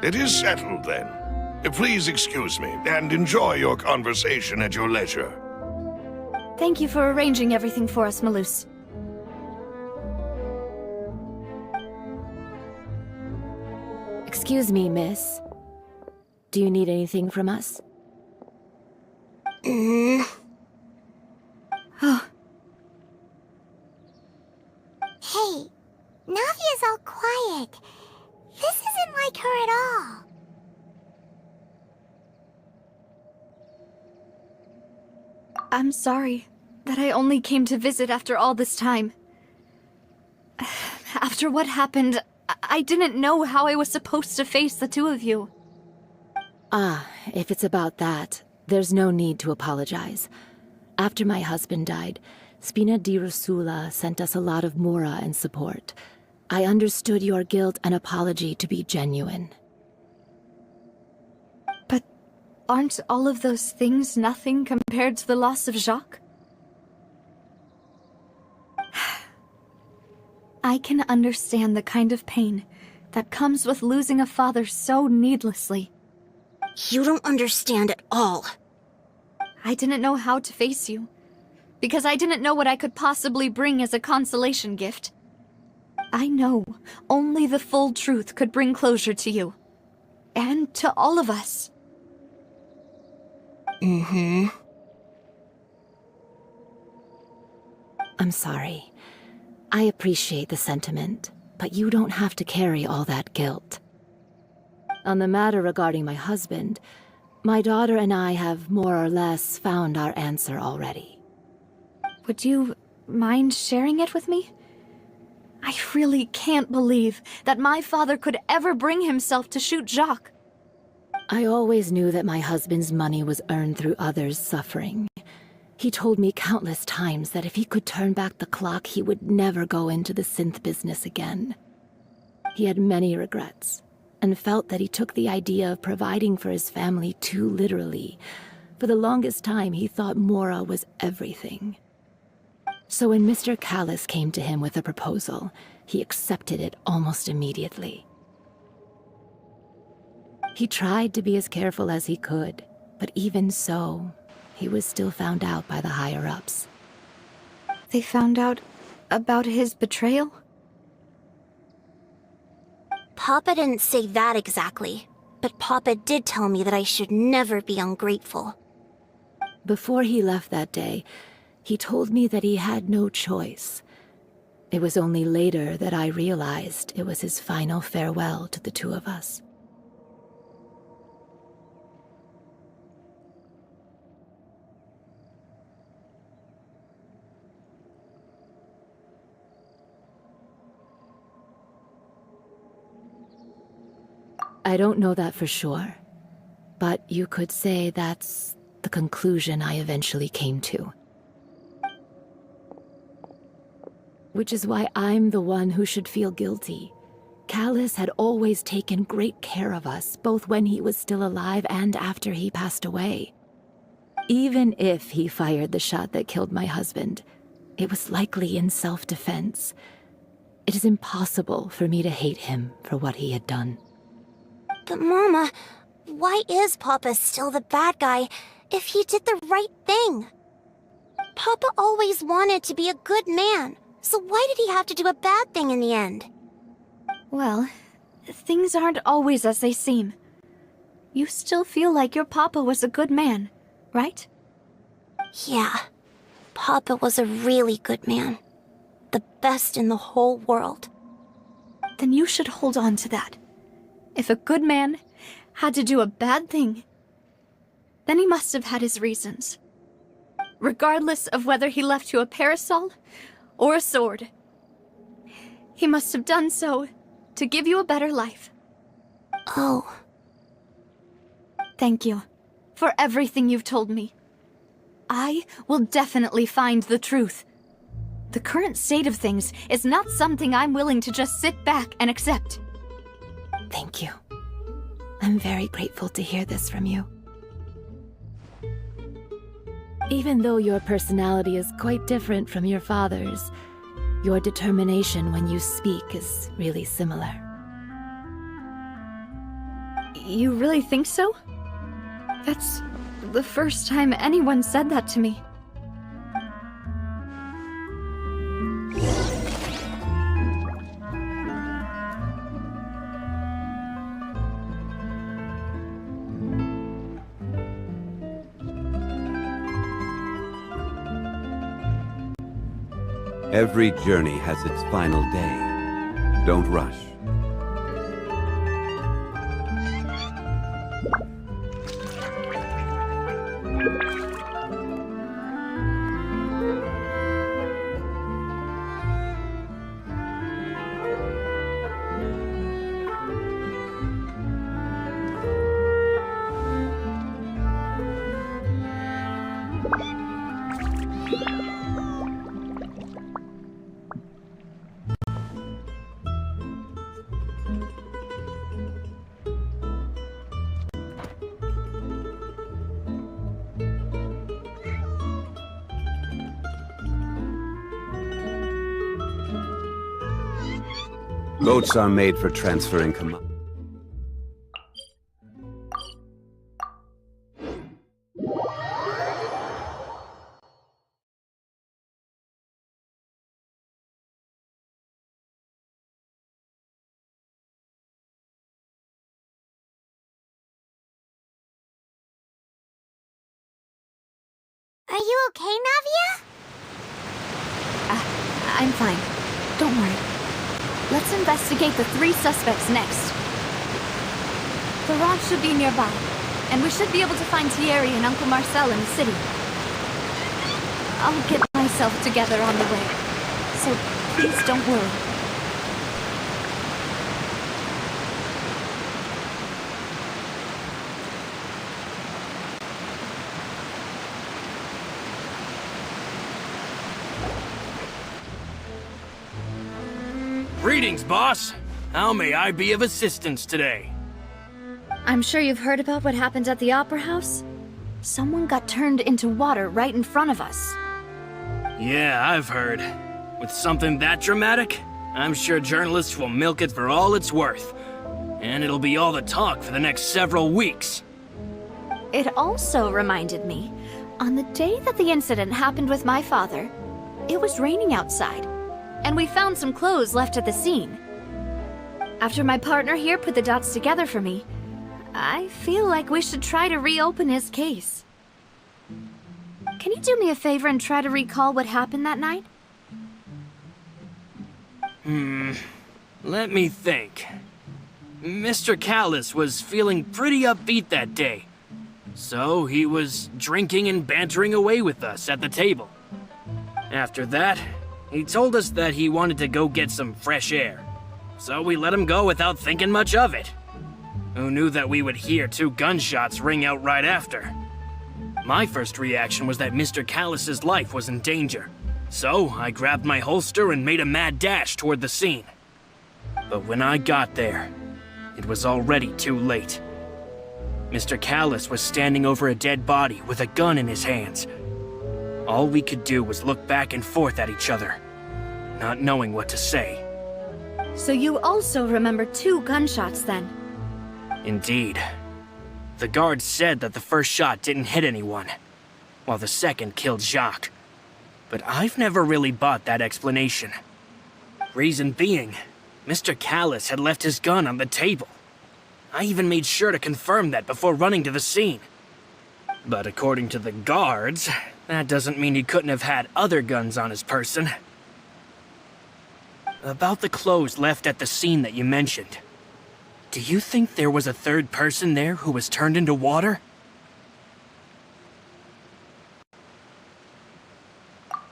It is settled, then. Please excuse me, and enjoy your conversation at your leisure. Thank you for arranging everything for us, Malus. Excuse me, miss. Do you need anything from us? Oh, Hey, Navia's all quiet. This isn't like her at all. I'm sorry that I only came to visit after all this time. After what happened, I didn't know how I was supposed to face the two of you. Ah, if it's about that, there's no need to apologize. After my husband died, Spina di Rusula sent us a lot of mora and support. I understood your guilt and apology to be genuine. But aren't all of those things nothing compared to the loss of Jacques? I can understand the kind of pain that comes with losing a father so needlessly. You don't understand at all. I didn't know how to face you, because I didn't know what I could possibly bring as a consolation gift. I know only the full truth could bring closure to you, and to all of us. I'm sorry. I appreciate the sentiment, but you don't have to carry all that guilt. On the matter regarding my husband, my daughter and I have more or less found our answer already. Would you mind sharing it with me? I really can't believe that my father could ever bring himself to shoot Jacques. I always knew that my husband's money was earned through others' suffering. He told me countless times that if he could turn back the clock, he would never go into the synth business again. He had many regrets, and felt that he took the idea of providing for his family too literally. For the longest time, he thought Mora was everything. So when Mr. Callis came to him with a proposal, he accepted it almost immediately. He tried to be as careful as he could, but even so, he was still found out by the higher-ups. They found out about his betrayal? Papa didn't say that exactly, but Papa did tell me that I should never be ungrateful. Before he left that day, he told me that he had no choice. It was only later that I realized it was his final farewell to the two of us. I don't know that for sure, but you could say that's the conclusion I eventually came to. Which is why I'm the one who should feel guilty. Callis had always taken great care of us, both when he was still alive and after he passed away. Even if he fired the shot that killed my husband, it was likely in self-defense. It is impossible for me to hate him for what he had done. But Mama, why is Papa still the bad guy if he did the right thing? Papa always wanted to be a good man, so why did he have to do a bad thing in the end? Well, things aren't always as they seem. You still feel like your Papa was a good man, right? Yeah, Papa was a really good man. The best in the whole world. Then you should hold on to that. If a good man had to do a bad thing, then he must have had his reasons. Regardless of whether he left you a parasol or a sword, he must have done so to give you a better life. Oh. Thank you for everything you've told me. I will definitely find the truth. The current state of things is not something I'm willing to just sit back and accept. Thank you. I'm very grateful to hear this from you. Even though your personality is quite different from your father's, your determination when you speak is really similar. You really think so? That's the first time anyone said that to me. Every journey has its final day. Don't rush. Boats are made for transferring commodities. Are you okay, Navia? I'm fine. Don't worry. Let's investigate the 3 suspects next. The launch should be nearby, and we should be able to find Thierry and Uncle Marcel in the city. I'll get myself together on the way, so please don't worry. Greetings, boss. How may I be of assistance today? I'm sure you've heard about what happened at the Opera House? Someone got turned into water right in front of us. Yeah, I've heard. With something that dramatic, I'm sure journalists will milk it for all it's worth. And it'll be all the talk for the next several weeks. It also reminded me, on the day that the incident happened with my father, it was raining outside, and we found some clothes left at the scene. After my partner here put the dots together for me, I feel like we should try to reopen his case. Can you do me a favor and try to recall what happened that night? Let me think. Mr. Callis was feeling pretty upbeat that day. So he was drinking and bantering away with us at the table. After that, he told us that he wanted to go get some fresh air. So we let him go without thinking much of it. Who knew that we would hear 2 gunshots ring out right after? My first reaction was that Mr. Callis's life was in danger. So I grabbed my holster and made a mad dash toward the scene. But when I got there, it was already too late. Mr. Callis was standing over a dead body with a gun in his hands. All we could do was look back and forth at each other, not knowing what to say. So you also remember 2 gunshots then? Indeed. The guard said that the first shot didn't hit anyone, while the second killed Jacques. But I've never really bought that explanation. Reason being, Mr. Callis had left his gun on the table. I even made sure to confirm that before running to the scene. But according to the guards, that doesn't mean he couldn't have had other guns on his person. About the clothes left at the scene that you mentioned, do you think there was a 3rd person there who was turned into water?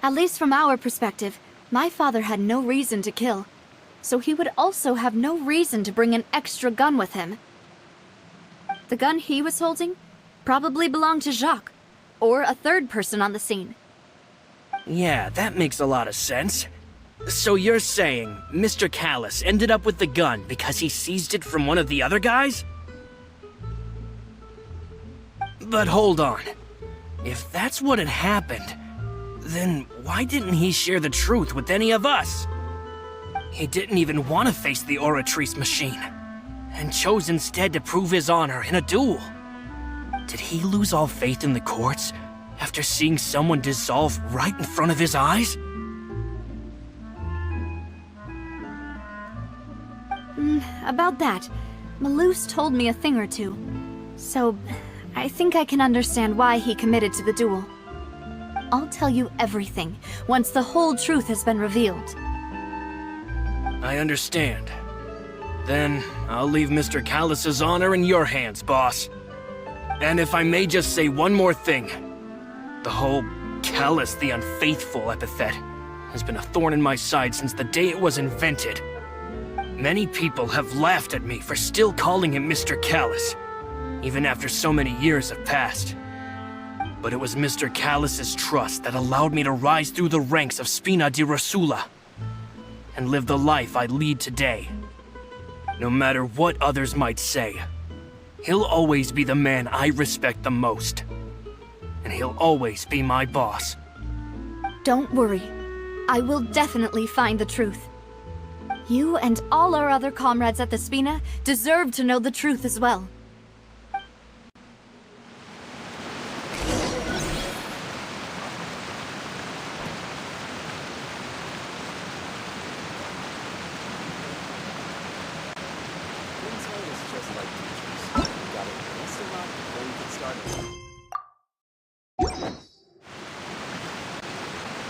At least from our perspective, my father had no reason to kill, so he would also have no reason to bring an extra gun with him. The gun he was holding probably belonged to Jacques, or a 3rd person on the scene. Yeah, that makes a lot of sense. So you're saying Mr. Callis ended up with the gun because he seized it from one of the other guys? But hold on. If that's what had happened, then why didn't he share the truth with any of us? He didn't even want to face the Oratrice machine, and chose instead to prove his honor in a duel. Did he lose all faith in the courts after seeing someone dissolve right in front of his eyes? About that, Malouse told me a thing or two, so I think I can understand why he committed to the duel. I'll tell you everything once the whole truth has been revealed. I understand. Then I'll leave Mr. Callis's honor in your hands, boss. And if I may just say one more thing, the whole Callis the Unfaithful epithet has been a thorn in my side since the day it was invented. Many people have laughed at me for still calling him Mr. Callis, even after so many years have passed. But it was Mr. Callis's trust that allowed me to rise through the ranks of Spina di Rosula and live the life I lead today. No matter what others might say, he'll always be the man I respect the most. And he'll always be my boss. Don't worry. I will definitely find the truth. You and all our other comrades at the Spina deserve to know the truth as well.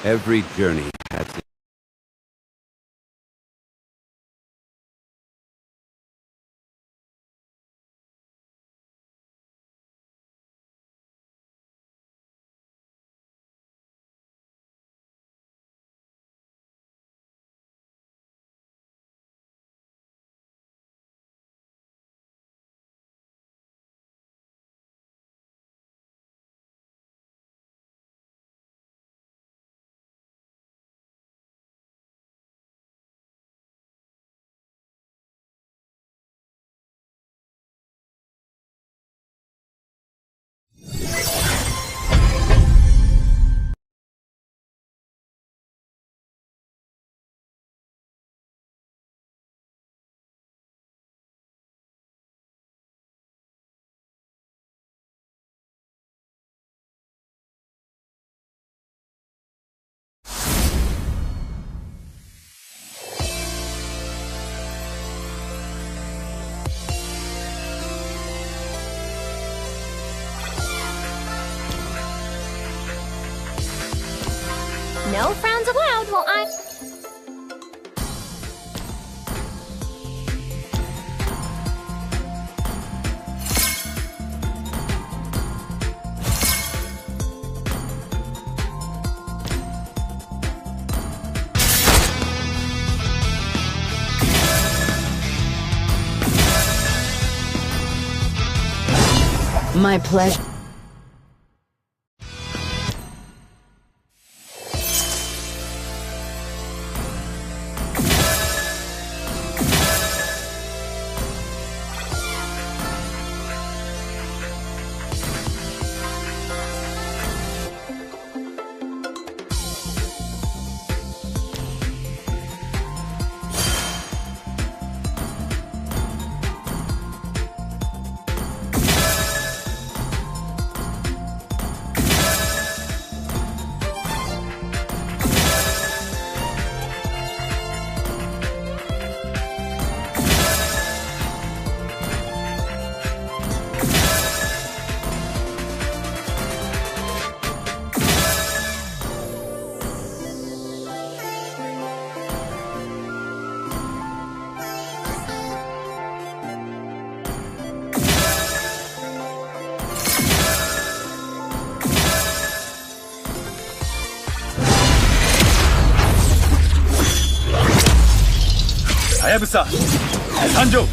Every journey has its No frowns allowed while I'm... My pleasure. 하야부사 산조.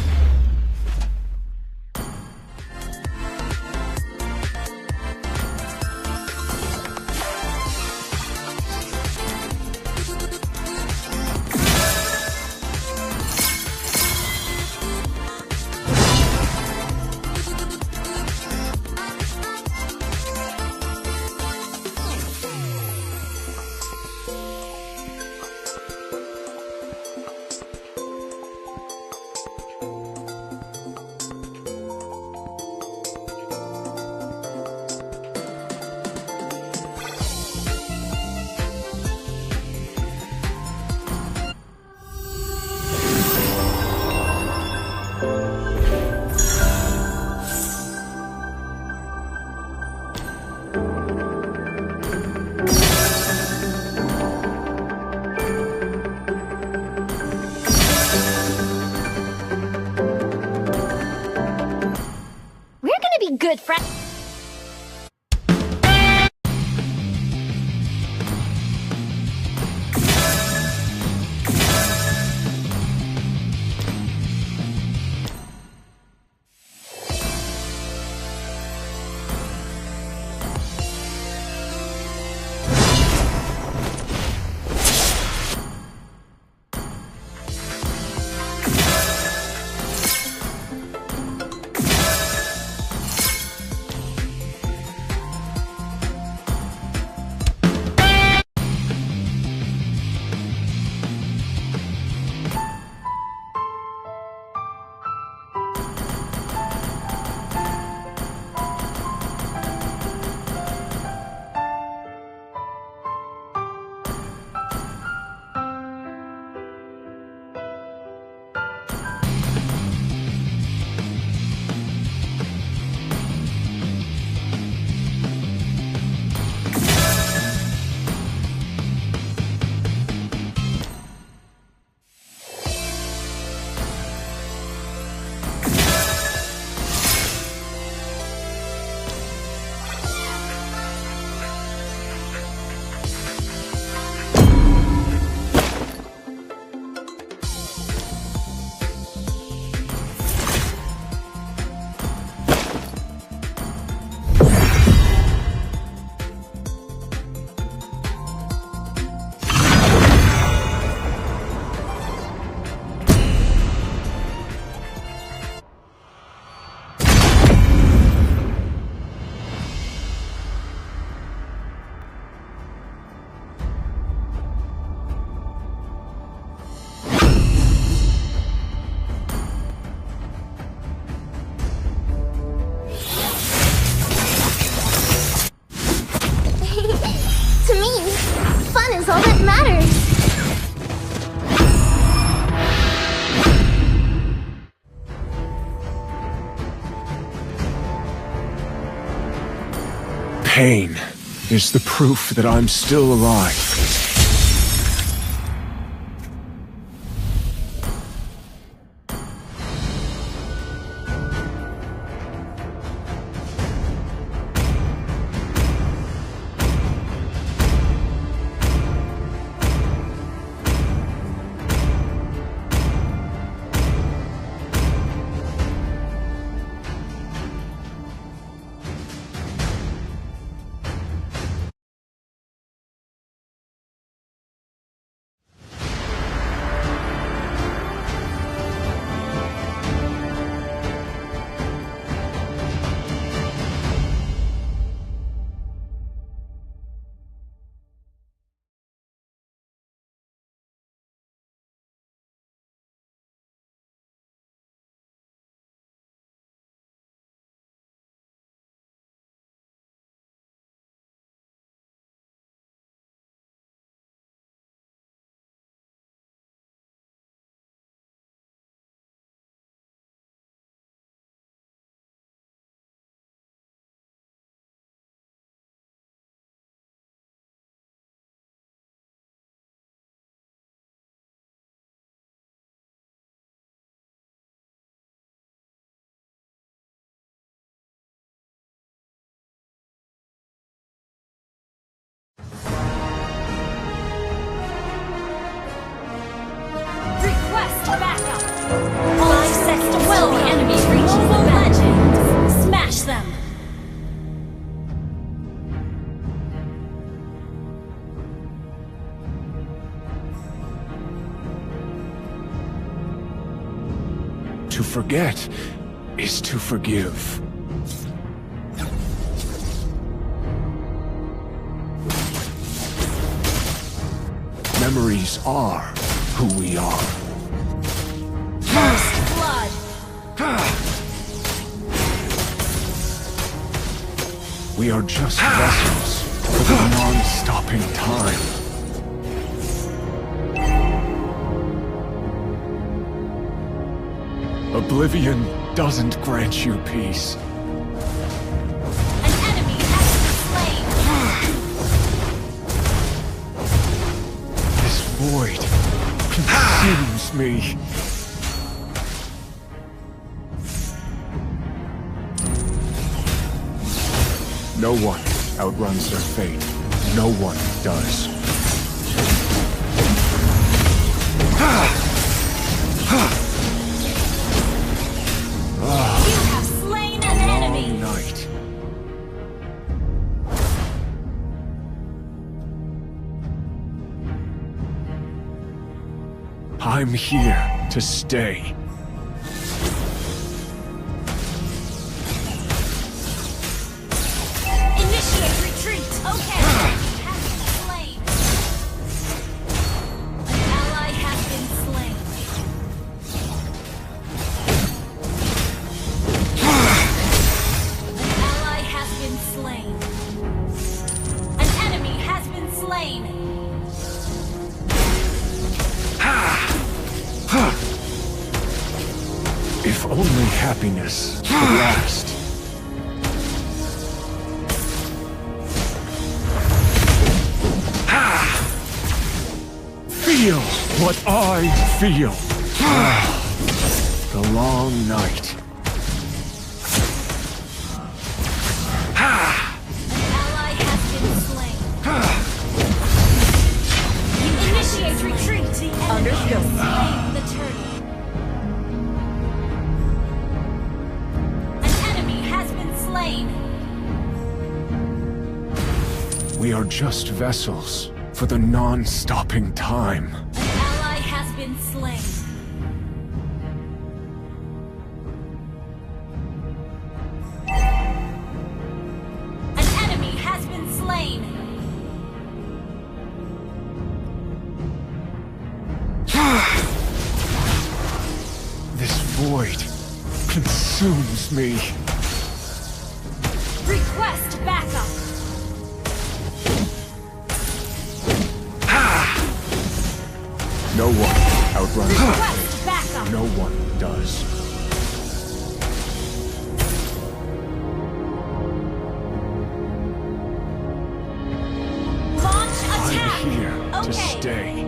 Good friend. pain is the proof that I'm still alive. Request backup! 5 seconds till the enemy reaches the legend. Smash them! To forget is to forgive. Memories are who we are. First blood! We are just vessels for the non-stopping time. Oblivion doesn't grant you peace. An enemy has been slain! This void consumes me. No one outruns their fate. No one does. You have slain an enemy! Night. I'm here to stay. Initiate retreat! Okay! Has been slain! An ally has been slain. An ally has been slain. An enemy has been slain. If only happiness could last. Feel what I feel. The long night. An ally has been slain. Initiate retreat! The enemy has slain the Turnip. An enemy has been slain. We are just vessels for the non-stopping time. An ally has been slain. An enemy has been slain. This void consumes me. Request backup! No one outruns their Request fate. backup! No one does. to stay.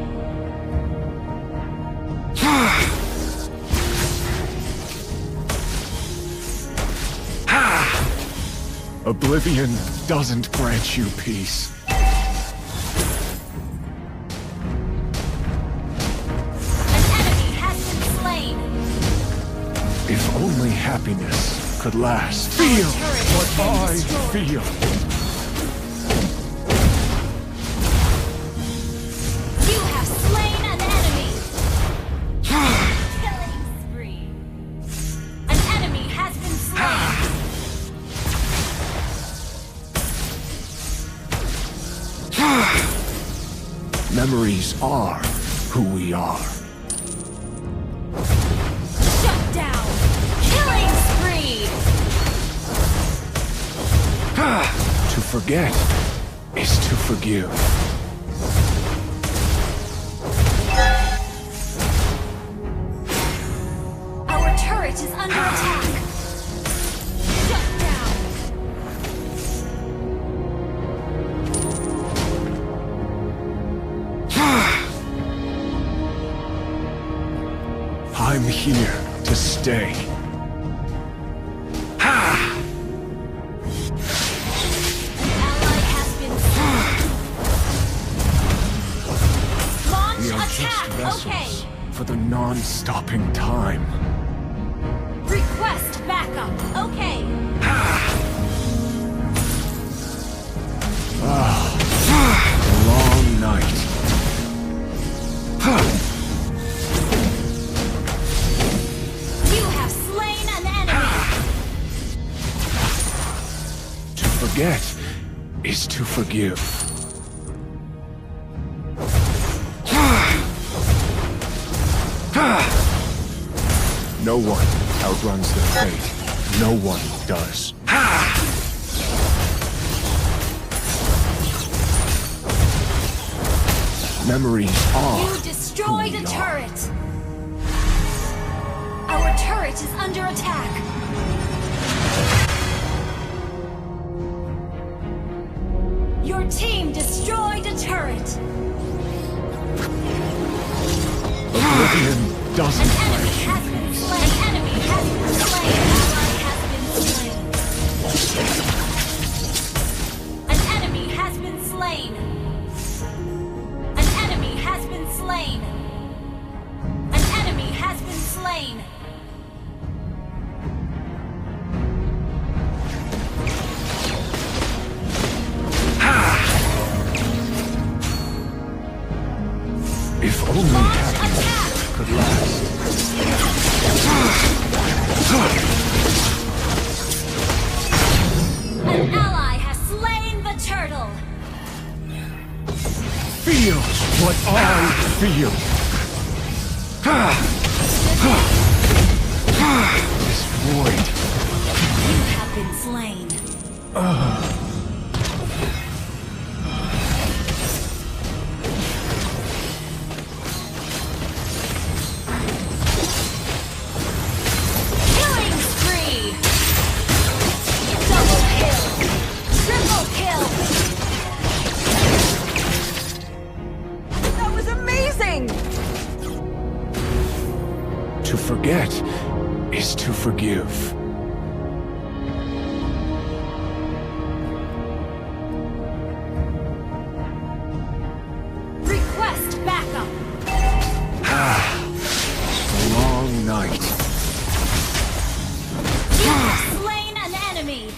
Oblivion doesn't grant you peace. If only happiness could last. Feel what I feel. You have slain an enemy. Killing spree. An enemy has been slain. Memories are who we are. Shut down. Killing spree. To forget is to forgive. Our turret is under attack. Shut down. I'm here to stay. We are just vessels for the non-stopping time. Request backup. Okay. Long night. You have slain an enemy. To forget is to forgive. No one outruns their fate. No one does. Memories are. You destroyed a turret. Our turret is under attack. Your team destroyed a turret. Oblivion doesn't An enemy grant has you been peace. slain. An enemy has been slain. An enemy has been slain. An enemy has been slain. An enemy has been slain. If only happiness could last. An ally has slain the turtle. Feel what I feel. This void. You have been slain. Killing spree. Double kill. Triple kill. That was amazing! To forget is to forgive. Request backup. A long night. You have slain an enemy.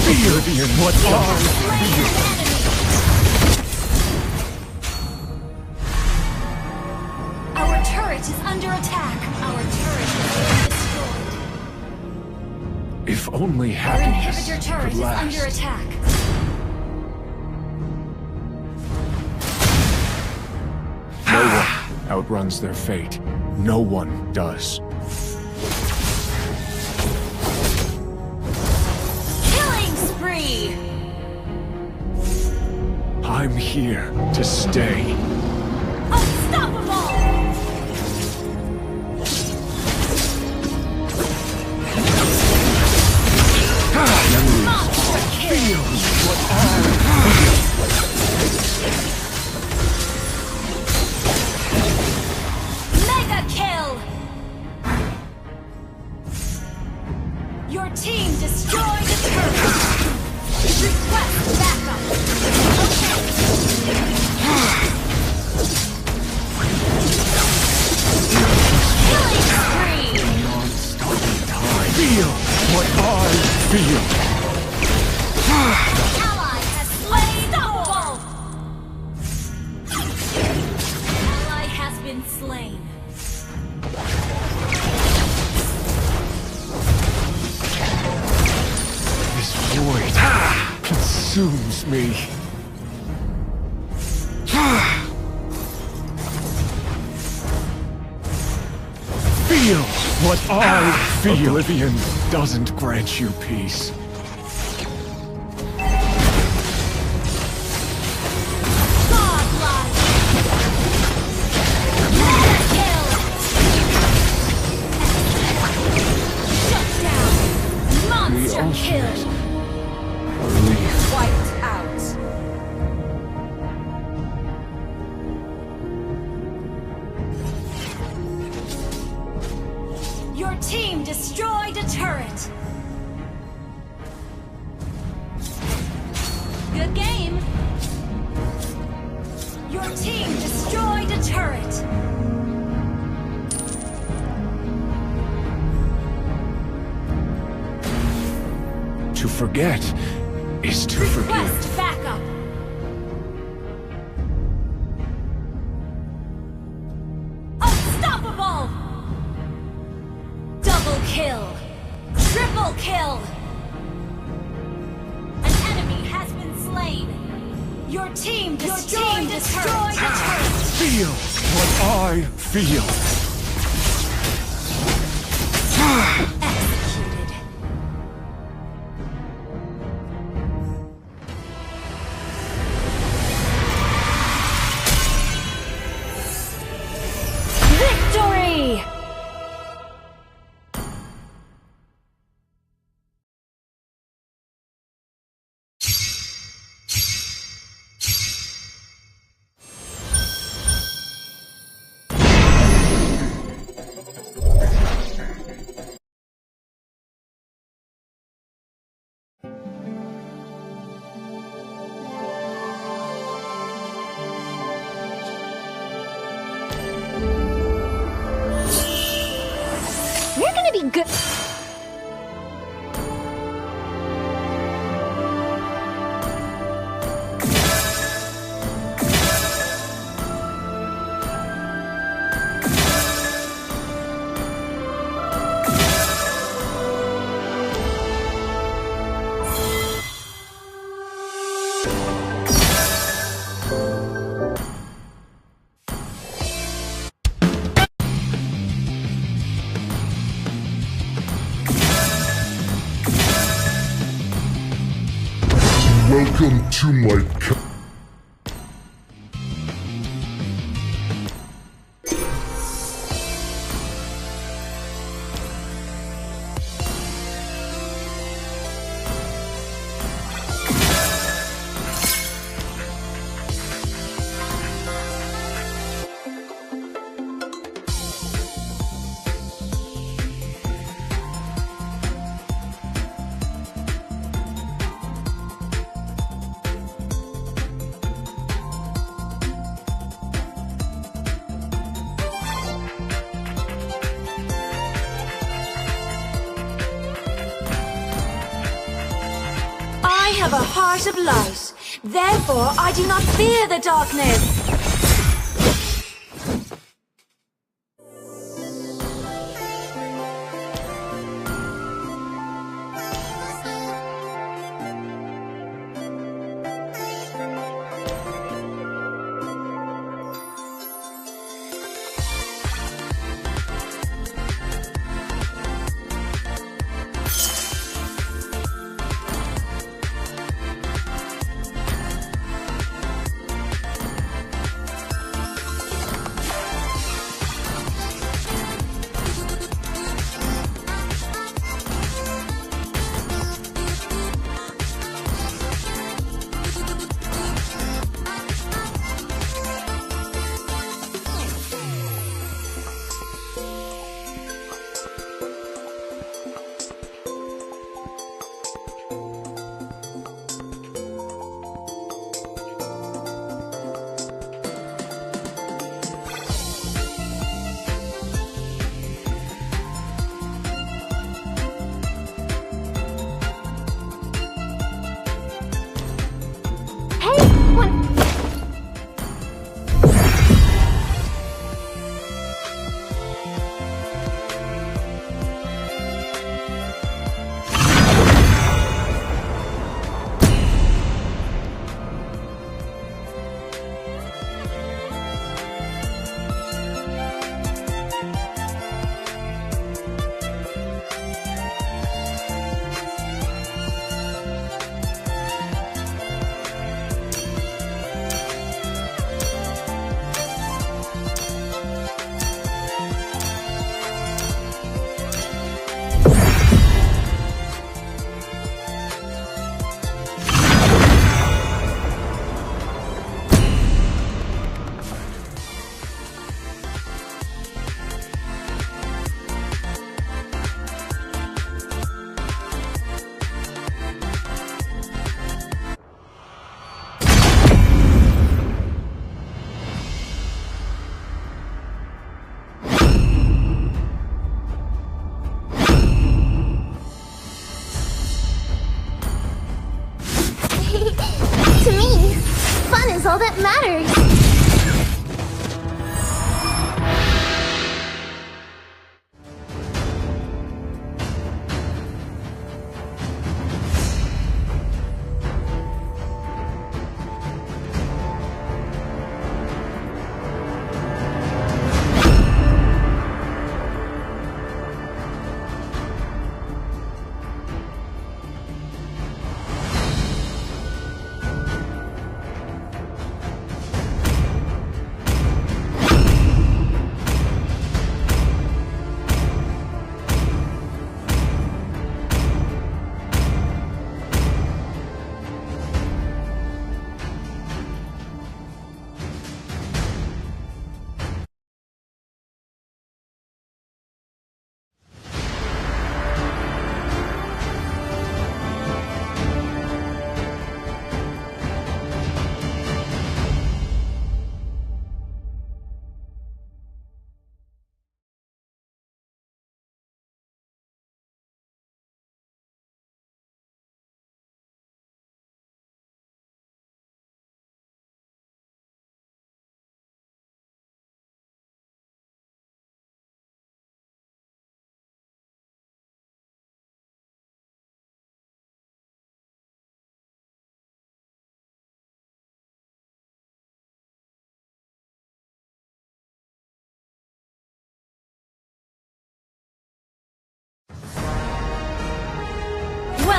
Oblivion, what are you? Our turret is under attack. Our turret is destroyed. If only Our happiness inhibitor turret could is last. under attack. No one outruns their fate. No one does. Victory! I'm here to stay. Unstoppable! Monster kill! Mega kill! Your team destroyed a turret! Request backup! Killing spree! Non-stopping time. Feel what I feel. Ally has slain Unstoppable! Ally has been slain. This void consumes me. Feel what I feel. Oblivion doesn't grant you peace. Godlike! Mega kill! Shut down! Monster kill! Relief. Wiped out. Your team destroyed a turret. Good game. Your team destroyed a turret. To forget is to forgive. Request backup. Unstoppable! Double kill. Triple kill. An enemy has been slain. Your team destroyed a turret. Feel what I feel. Executed. Victory! We're gonna be good. Welcome to my I have a heart of light. Therefore, I do not fear the darkness.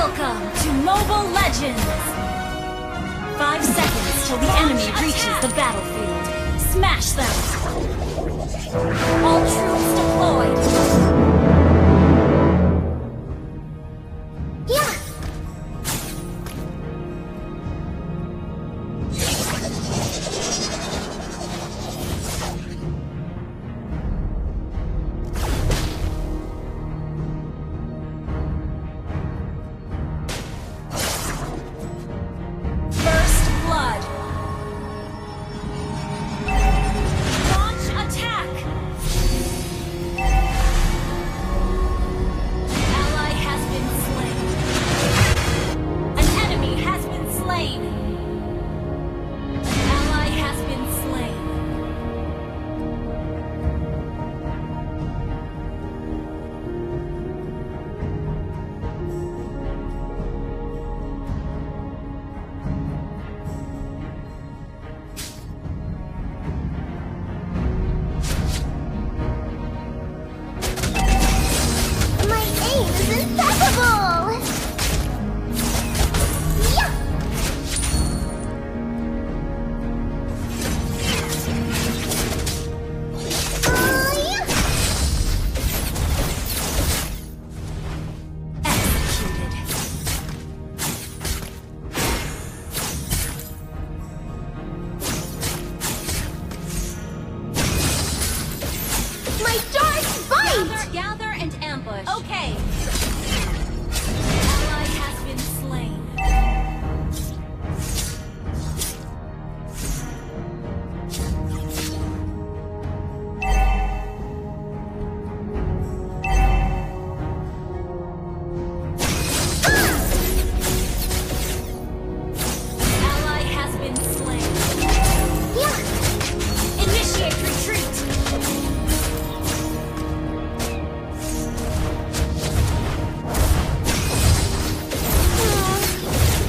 Welcome to Mobile Legends! 5 seconds till the enemy reaches the battlefield. Smash them! All troops deployed! Yeah! First blood! Launch attack! Ally has been slain. An enemy has been slain. Ally has been slain. My aim is impeccable! Yeah! Yeah! Executed. My dark bite! Gather and ambush. Okay. Ally has been slain. Ally has been slain. Yeah! Initiate retreat.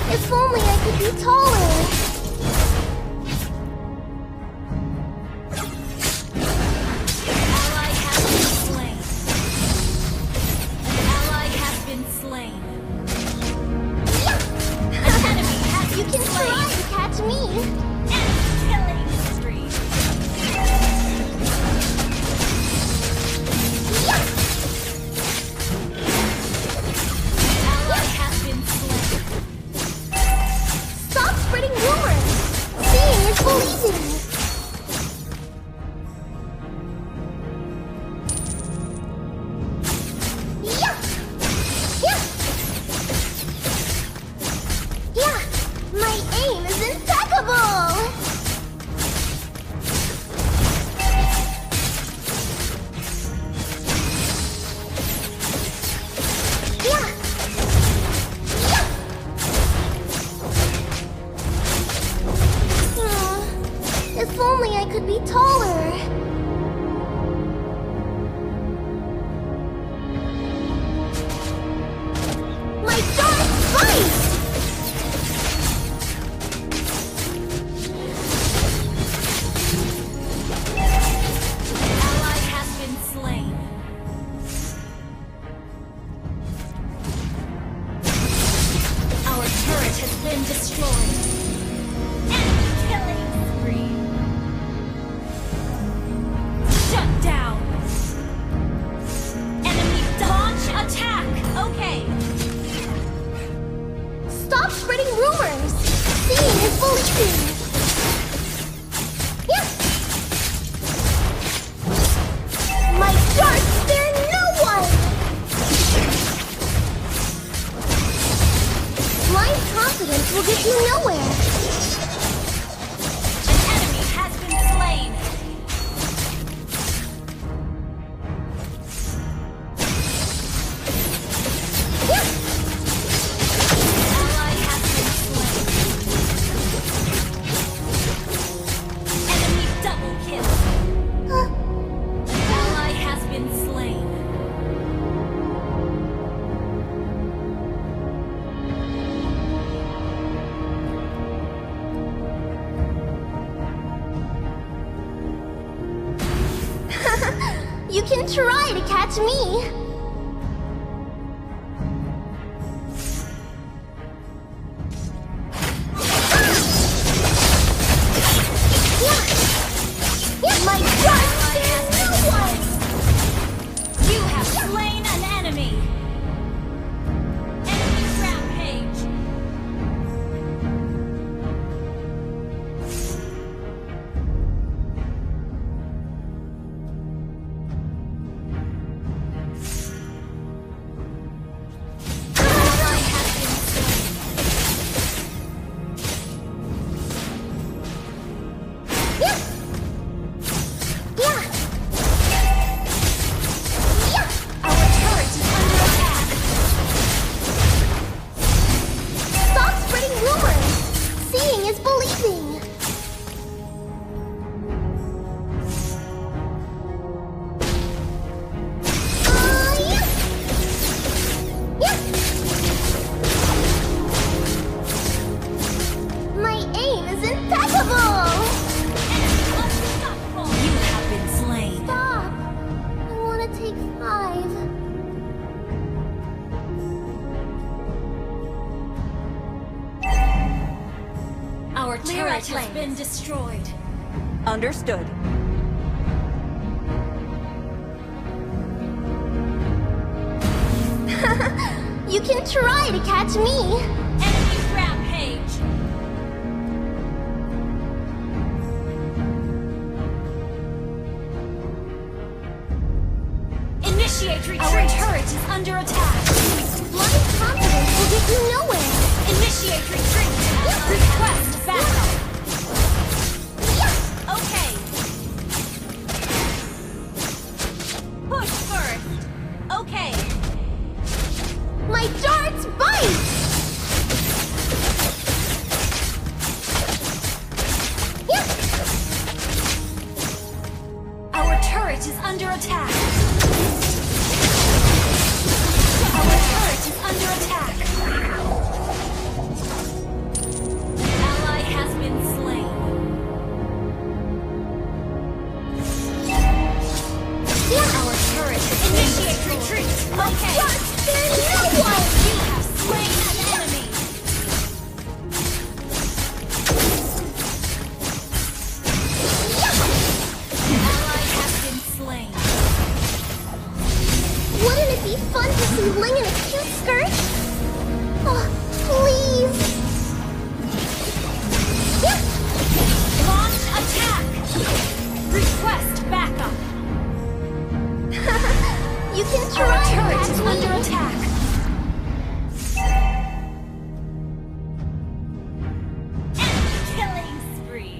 If only I could be taller! Ally has been slain. Ally has been slain. An enemy has You been can try slain. to catch me! Enemy killing spree. Yeah! Ally has been slain. Stop spreading rumors! Seeing is believing! Yeah! Yeah! Yeah! My aim is impeccable! Yeah! Yeah! If only I could be taller. My dark bite! Ally has been slain. Our turret has been destroyed. Enemy killing spree. Shut down. Enemy launch attack. Okay. Stop spreading rumors! Seeing is believing! Yeah! My darts spare no one! Blind confidence will get you nowhere! An enemy has been slain. Yeah! Ally has been slain. Enemy double kill. Ally has been slain. You can try to catch me! take 5. Our turret has been destroyed. Understood. You can try to catch me. Enemy rampage. Initiate retreat. Our turret is under attack. Blind confidence will get you nowhere. Initiate retreat. Request backup. Okay. Push first. Okay. My darts bite! Our turret is under attack. Our turret is under attack. Ally has been slain. Our turret is initiate retreat. Okay. There's no one! You have slain an enemy. Ally has been slain. Wouldn't it be fun to see Ling in a cute skirt? Oh, please! Launch attack. Request backup. You can try. Our turret to is catch under me. attack. Enemy killing spree.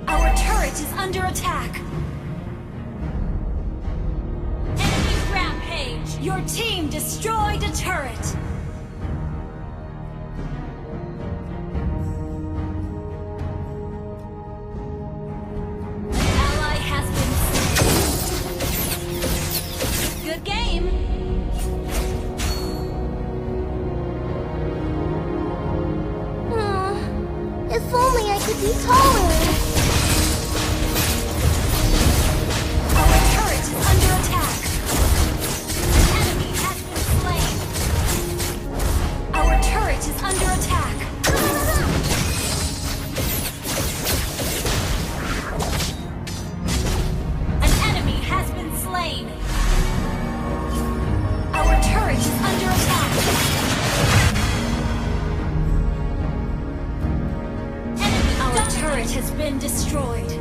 Our turret is under attack. Enemy rampage. Your team destroyed a turret. Ally has been slain. Good game. If only I could be taller. Our turret is under attack. Enemy has been slain. Our turret is under attack. An enemy has been slain. Our turret is under attack. Our turret has been destroyed.